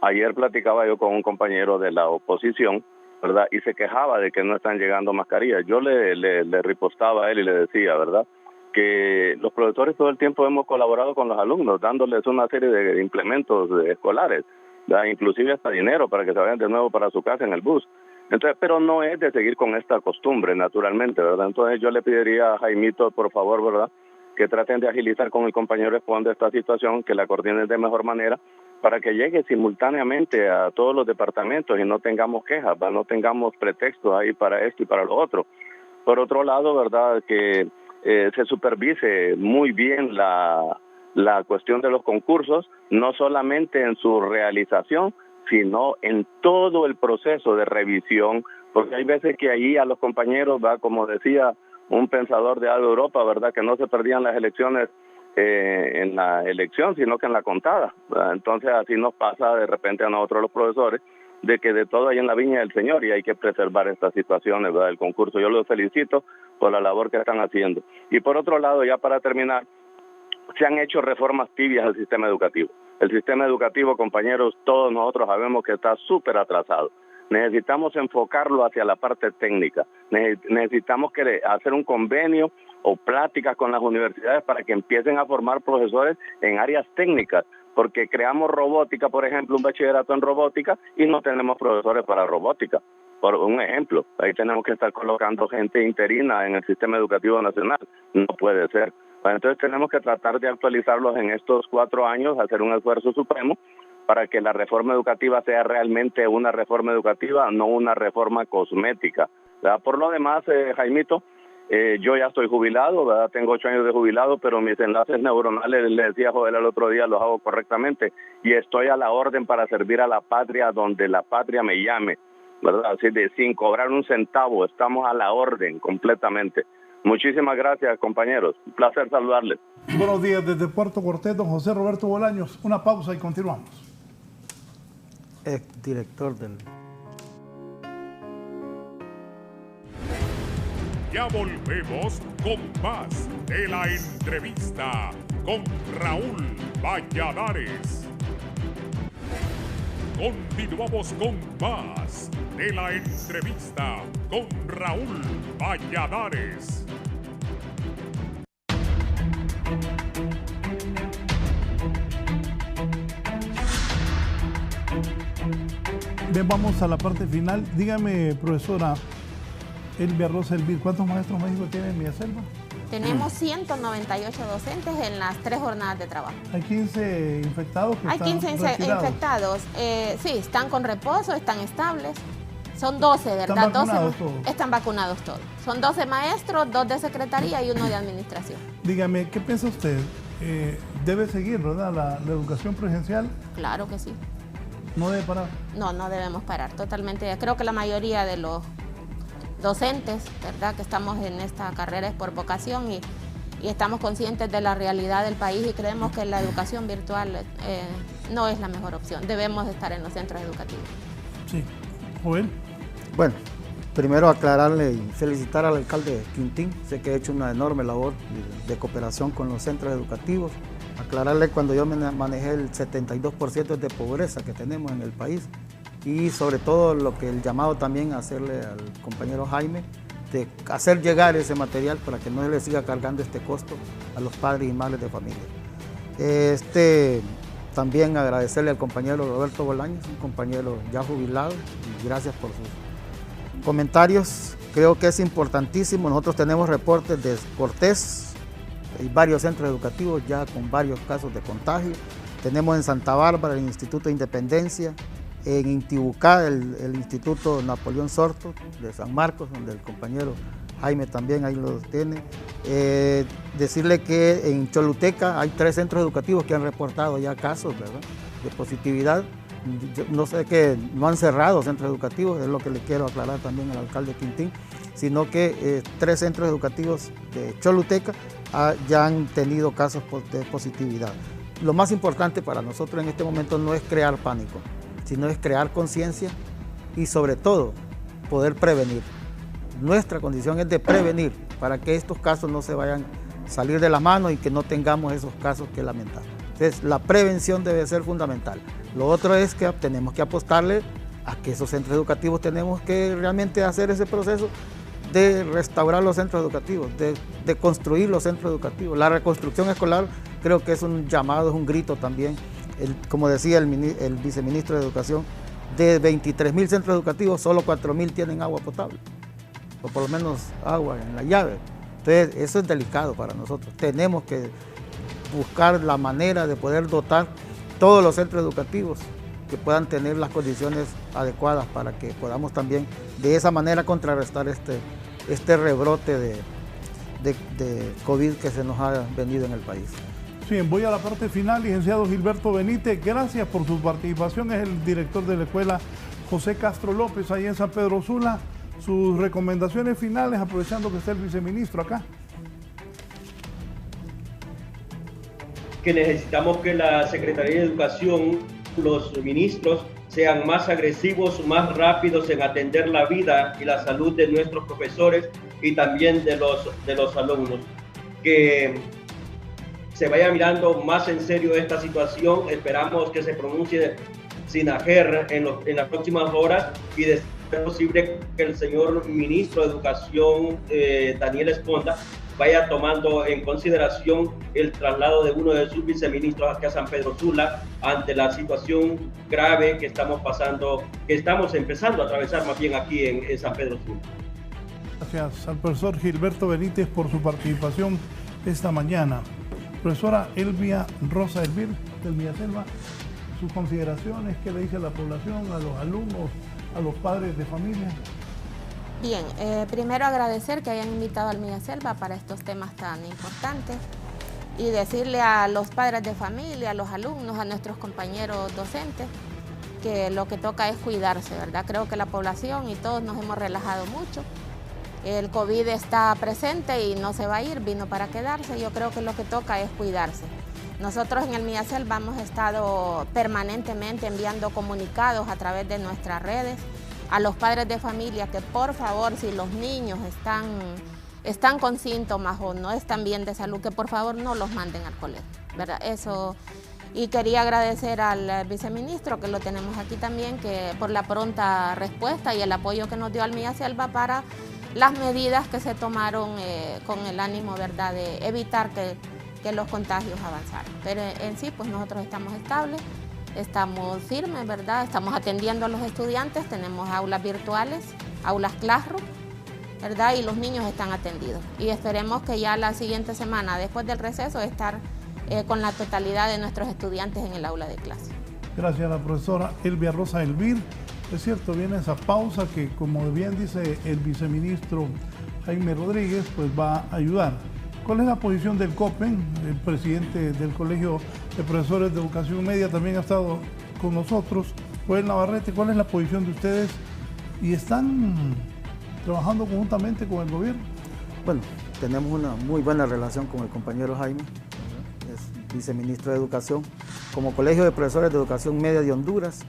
Ayer platicaba yo con un compañero de la oposición, ¿verdad?, y se quejaba de que no están llegando mascarillas. Yo le ripostaba a él y le decía, ¿verdad?, que los profesores todo el tiempo hemos colaborado con los alumnos, dándoles una serie de implementos escolares, ¿verdad?, inclusive hasta dinero para que se vayan de nuevo para su casa en el bus. Entonces, pero no es de seguir con esta costumbre, naturalmente, ¿verdad? Entonces yo le pediría a Jaimito, por favor, ¿verdad?, que traten de agilizar con el compañero Esponda esta situación, que la coordinen de mejor manera, para que llegue simultáneamente a todos los departamentos y no tengamos quejas, ¿verdad?, no tengamos pretextos ahí para esto y para lo otro. Por otro lado, ¿verdad?, que se supervise muy bien la cuestión de los concursos, no solamente en su realización, sino en todo el proceso de revisión, porque hay veces que ahí a los compañeros, ¿verdad?, como decía un pensador de algo de Europa, ¿verdad?, que no se perdían las elecciones en la elección, sino que en la contada, ¿verdad? Entonces así nos pasa de repente a nosotros los profesores, de que de todo hay en la viña del Señor y hay que preservar estas situaciones, ¿verdad?, del concurso. Yo los felicito por la labor que están haciendo. Y por otro lado, ya para terminar, se han hecho reformas tibias al sistema educativo. El sistema educativo, compañeros, todos nosotros sabemos que está súper atrasado. Necesitamos enfocarlo hacia la parte técnica. Necesitamos hacer un convenio o pláticas con las universidades para que empiecen a formar profesores en áreas técnicas, porque creamos robótica, por ejemplo, un bachillerato en robótica y no tenemos profesores para robótica. Por un ejemplo, ahí tenemos que estar colocando gente interina en el sistema educativo nacional. No puede ser. Entonces tenemos que tratar de actualizarlos en estos 4 años, hacer un esfuerzo supremo para que la reforma educativa sea realmente una reforma educativa, no una reforma cosmética, ¿verdad? Por lo demás, Jaimito, yo ya estoy jubilado, ¿verdad? Tengo 8 años de jubilado, pero mis enlaces neuronales, le decía Joel el otro día, los hago correctamente y estoy a la orden para servir a la patria donde la patria me llame, ¿verdad? Así de sin cobrar un centavo, estamos a la orden completamente. Muchísimas gracias, compañeros. Un placer saludarles. Buenos días desde Puerto Cortés, don José Roberto Bolaños. Una pausa y continuamos. Director del... Ya volvemos con más de la entrevista con Raúl Valladares. Continuamos con más de la entrevista con Raúl Valladares. Bien, vamos a la parte final. Dígame, profesora Elvia Rosa Elvir, ¿cuántos maestros médicos tiene en Villaselva? Tenemos 198 docentes en las 3 jornadas de trabajo. ¿Hay 15 infectados? Hay 15 infectados. Sí, están con reposo, están estables. Son 12, ¿verdad? ¿Están vacunados todos? Están vacunados todos. Son 12 maestros, 2 de secretaría y 1 de administración. Dígame, ¿qué piensa usted? ¿Debe seguir, verdad, la educación presencial? Claro que sí. ¿No debe parar? No, no debemos parar, totalmente. Creo que la mayoría de los docentes, ¿verdad?, que estamos en esta carrera es por vocación y estamos conscientes de la realidad del país y creemos que la educación virtual no es la mejor opción. Debemos estar en los centros educativos. Sí. Joel. Bueno, primero aclararle y felicitar al alcalde Quintín. Sé que ha hecho una enorme labor de cooperación con los centros educativos. Aclararle cuando yo manejé el 72% de pobreza que tenemos en el país y sobre todo lo que el llamado también a hacerle al compañero Jaime de hacer llegar ese material para que no se le siga cargando este costo a los padres y madres de familia. También agradecerle al compañero Roberto Bolaños, un compañero ya jubilado, y gracias por sus comentarios. Creo que es importantísimo. Nosotros tenemos reportes de Cortés, hay varios centros educativos ya con varios casos de contagio. Tenemos en Santa Bárbara el Instituto de Independencia, en Intibucá el Instituto Napoleón Sorto de San Marcos, donde el compañero Jaime también ahí lo tiene. Decirle que en Choluteca hay 3 centros educativos que han reportado ya casos, ¿verdad?, de positividad. Yo no sé que no han cerrado centros educativos, es lo que le quiero aclarar también al alcalde Quintín, sino que 3 centros educativos de Choluteca ya han tenido casos de positividad. Lo más importante para nosotros en este momento no es crear pánico, sino es crear conciencia y sobre todo poder prevenir. Nuestra condición es de prevenir para que estos casos no se vayan a salir de las manos y que no tengamos esos casos que lamentar. Entonces, la prevención debe ser fundamental. Lo otro es que tenemos que apostarle a que esos centros educativos tenemos que realmente hacer ese proceso de restaurar los centros educativos, de construir los centros educativos. La reconstrucción escolar creo que es un llamado, es un grito también. Como decía el viceministro de Educación, de 23.000 centros educativos, solo 4.000 tienen agua potable, o por lo menos agua en la llave. Entonces, eso es delicado para nosotros. Tenemos que buscar la manera de poder dotar todos los centros educativos que puedan tener las condiciones adecuadas para que podamos también de esa manera contrarrestar este rebrote de COVID que se nos ha venido en el país. Bien, voy a la parte final. Licenciado Gilberto Benítez, gracias por su participación. Es el director de la escuela José Castro López, ahí en San Pedro Sula. Sus recomendaciones finales, aprovechando que está el viceministro acá. Que necesitamos que la Secretaría de Educación, los ministros, sean más agresivos, más rápidos en atender la vida y la salud de nuestros profesores y también de los alumnos. Que se vaya mirando más en serio esta situación. Esperamos que se pronuncie SINAGER en las próximas horas y de ser posible que el señor ministro de Educación, Daniel Esponda, vaya tomando en consideración el traslado de uno de sus viceministros aquí a San Pedro Sula ante la situación grave que estamos pasando, que estamos empezando a atravesar más bien aquí en San Pedro Sula. Gracias al profesor Gilberto Benítez por su participación esta mañana. Profesora Elvia Rosa Elvir del Villaselva, sus consideraciones, ¿qué le dice a la población, a los alumnos, a los padres de familia? Bien, primero agradecer que hayan invitado al Villaselva para estos temas tan importantes y decirle a los padres de familia, a los alumnos, a nuestros compañeros docentes, que lo que toca es cuidarse, ¿verdad? Creo que la población y todos nos hemos relajado mucho. El COVID está presente y no se va a ir, vino para quedarse. Yo creo que lo que toca es cuidarse. Nosotros en el Villaselva hemos estado permanentemente enviando comunicados a través de nuestras redes a los padres de familia que por favor, si los niños están con síntomas o no están bien de salud, que por favor no los manden al colegio, ¿verdad? Eso. Y quería agradecer al viceministro, que lo tenemos aquí también, que por la pronta respuesta y el apoyo que nos dio al Villaselva para las medidas que se tomaron con el ánimo, ¿verdad?, de evitar que los contagios avanzaran. Pero en sí, pues nosotros estamos estables, estamos firmes, ¿verdad? Estamos atendiendo a los estudiantes, tenemos aulas virtuales, aulas Classroom, ¿verdad? Y los niños están atendidos. Y esperemos que ya la siguiente semana, después del receso, estar con la totalidad de nuestros estudiantes en el aula de clase. Gracias a la profesora Elvia Rosa Elvir. Es cierto, viene esa pausa que, como bien dice el viceministro Jaime Rodríguez, pues va a ayudar. ¿Cuál es la posición del COPEN? El presidente del Colegio de Profesores de Educación Media también ha estado con nosotros. Joel Navarrete, ¿cuál es la posición de ustedes? ¿Y están trabajando conjuntamente con el gobierno? Bueno, tenemos una muy buena relación con el compañero Jaime, es viceministro de Educación. Como Colegio de Profesores de Educación Media de Honduras,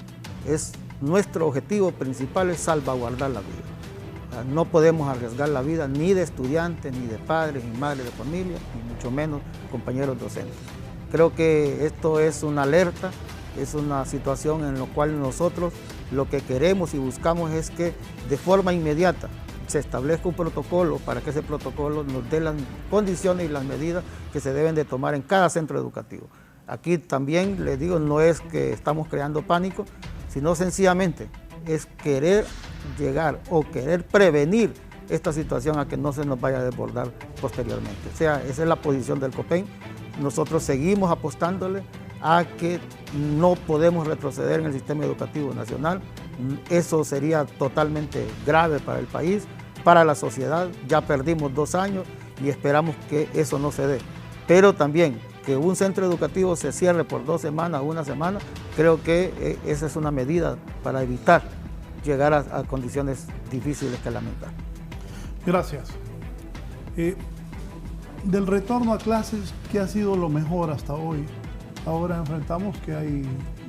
nuestro objetivo principal es salvaguardar la vida. No podemos arriesgar la vida ni de estudiantes, ni de padres, ni madres de familia, ni mucho menos compañeros docentes. Creo que esto es una alerta, es una situación en la cual nosotros lo que queremos y buscamos es que de forma inmediata se establezca un protocolo para que ese protocolo nos dé las condiciones y las medidas que se deben de tomar en cada centro educativo. Aquí también les digo, no es que estamos creando pánico, sino sencillamente es querer llegar o querer prevenir esta situación a que no se nos vaya a desbordar posteriormente. O sea, esa es la posición del COPEN. Nosotros seguimos apostándole a que no podemos retroceder en el sistema educativo nacional. Eso sería totalmente grave para el país. para la sociedad. Ya perdimos 2 años y esperamos que eso no se dé. Pero también que un centro educativo se cierre por 2 semanas, 1 semana, creo que esa es una medida para evitar llegar a condiciones difíciles que lamentar. Gracias. Del retorno a clases, ¿qué ha sido lo mejor hasta hoy? Ahora enfrentamos que hay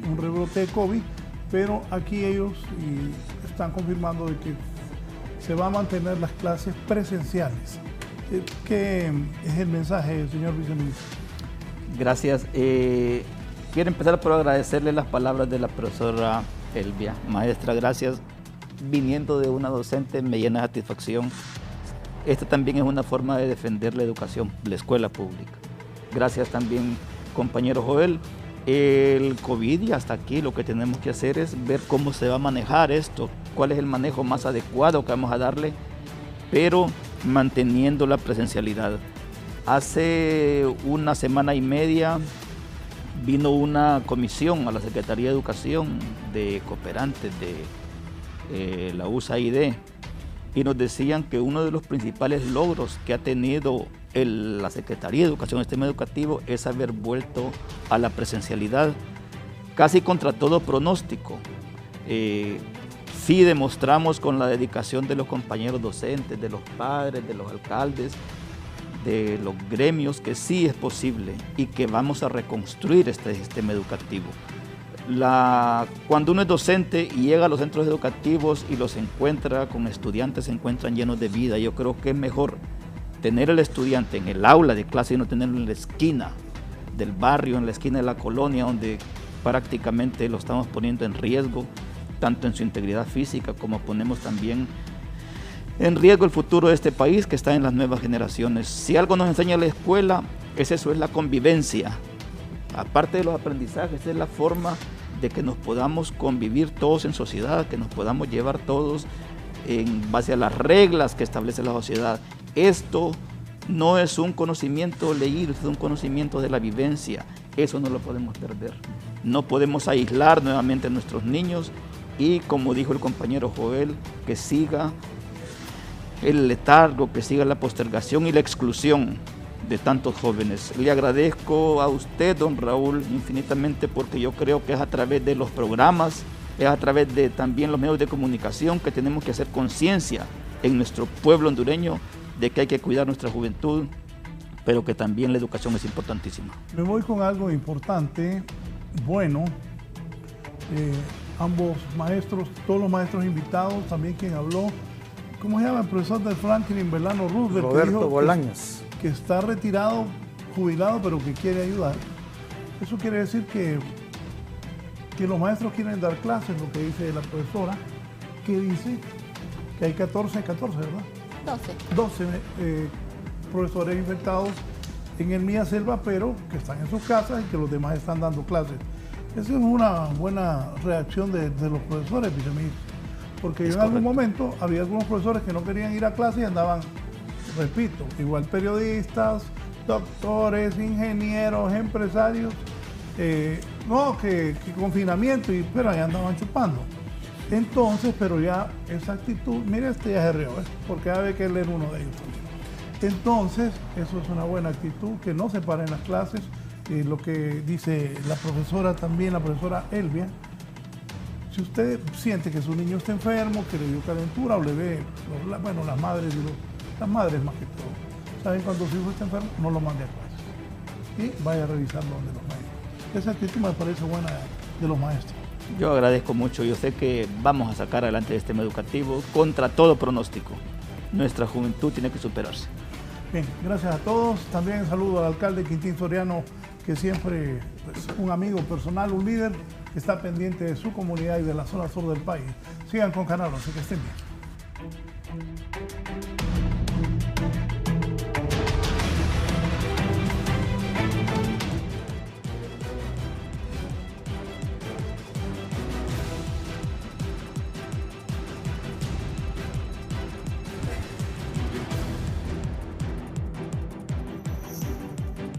un rebrote de COVID, pero aquí ellos están confirmando de que se va a mantener las clases presenciales. ¿Qué es el mensaje, señor viceministro? Gracias. Quiero empezar por agradecerle las palabras de la profesora Elvia. Maestra, gracias. Viniendo de una docente me llena de satisfacción. Esta también es una forma de defender la educación, la escuela pública. Gracias también, compañero Joel. El COVID y hasta aquí lo que tenemos que hacer es ver cómo se va a manejar esto, cuál es el manejo más adecuado que vamos a darle, pero manteniendo la presencialidad. Hace 1 semana y media vino una comisión a la Secretaría de Educación de cooperantes de la USAID y nos decían que uno de los principales logros que ha tenido la Secretaría de Educación, el sistema educativo, es haber vuelto a la presencialidad casi contra todo pronóstico. Sí demostramos con la dedicación de los compañeros docentes, de los padres, de los alcaldes, de los gremios, que sí es posible y que vamos a reconstruir este sistema educativo. Cuando uno es docente y llega a los centros educativos y los encuentra con estudiantes, se encuentran llenos de vida. Yo creo que es mejor tener el estudiante en el aula de clase y no tenerlo en la esquina del barrio, en la esquina de la colonia, donde prácticamente lo estamos poniendo en riesgo, tanto en su integridad física como ponemos también en riesgo el futuro de este país que está en las nuevas generaciones. Si algo nos enseña la escuela, eso es la convivencia. Aparte de los aprendizajes, es la forma de que nos podamos convivir todos en sociedad, que nos podamos llevar todos en base a las reglas que establece la sociedad. Esto no es un conocimiento leído, es un conocimiento de la vivencia. Eso no lo podemos perder. No podemos aislar nuevamente a nuestros niños y, como dijo el compañero Joel, que siga el letargo, que siga la postergación y la exclusión de tantos jóvenes. Le agradezco a usted, don Raúl, infinitamente, porque yo creo que es a través de los programas, es a través de también los medios de comunicación que tenemos que hacer conciencia en nuestro pueblo hondureño de que hay que cuidar nuestra juventud, pero que también la educación es importantísima. Me voy con algo importante, bueno, ambos maestros, todos los maestros invitados, también quien habló, ¿cómo se llama? El profesor de Franklin Delano Roosevelt, Roberto Bolaños, que está retirado, jubilado, pero que quiere ayudar. Eso quiere decir que los maestros quieren dar clases, lo que dice la profesora, que dice que hay 14, ¿verdad? 12 profesores infectados en el Mía Selva, pero que están en sus casas y que los demás están dando clases. Esa es una buena reacción de los profesores, viceministro, porque yo en algún momento había algunos profesores que no querían ir a clase y andaban, repito, igual periodistas, doctores, ingenieros, empresarios, no, que confinamiento, pero ahí andaban chupando. Entonces, pero ya esa actitud, mire, este ya se rió, porque ya ve que él era uno de ellos también. Entonces, eso es una buena actitud, que no se paren las clases, lo que dice la profesora también, la profesora Elvia. Si usted siente que su niño está enfermo, que le dio calentura o le ve, bueno, las madres más que todo, ¿saben cuando su hijo está enfermo? No lo mande a clases y vaya a revisarlo donde los maestros. Esa actitud me parece buena de los maestros. Yo agradezco mucho, yo sé que vamos a sacar adelante el sistema educativo contra todo pronóstico. Nuestra juventud tiene que superarse. Bien, gracias a todos. También saludo al alcalde Quintín Soriano, que siempre es un amigo personal, un líder que está pendiente de su comunidad y de la zona sur del país. Sigan con Canal 11, que estén bien.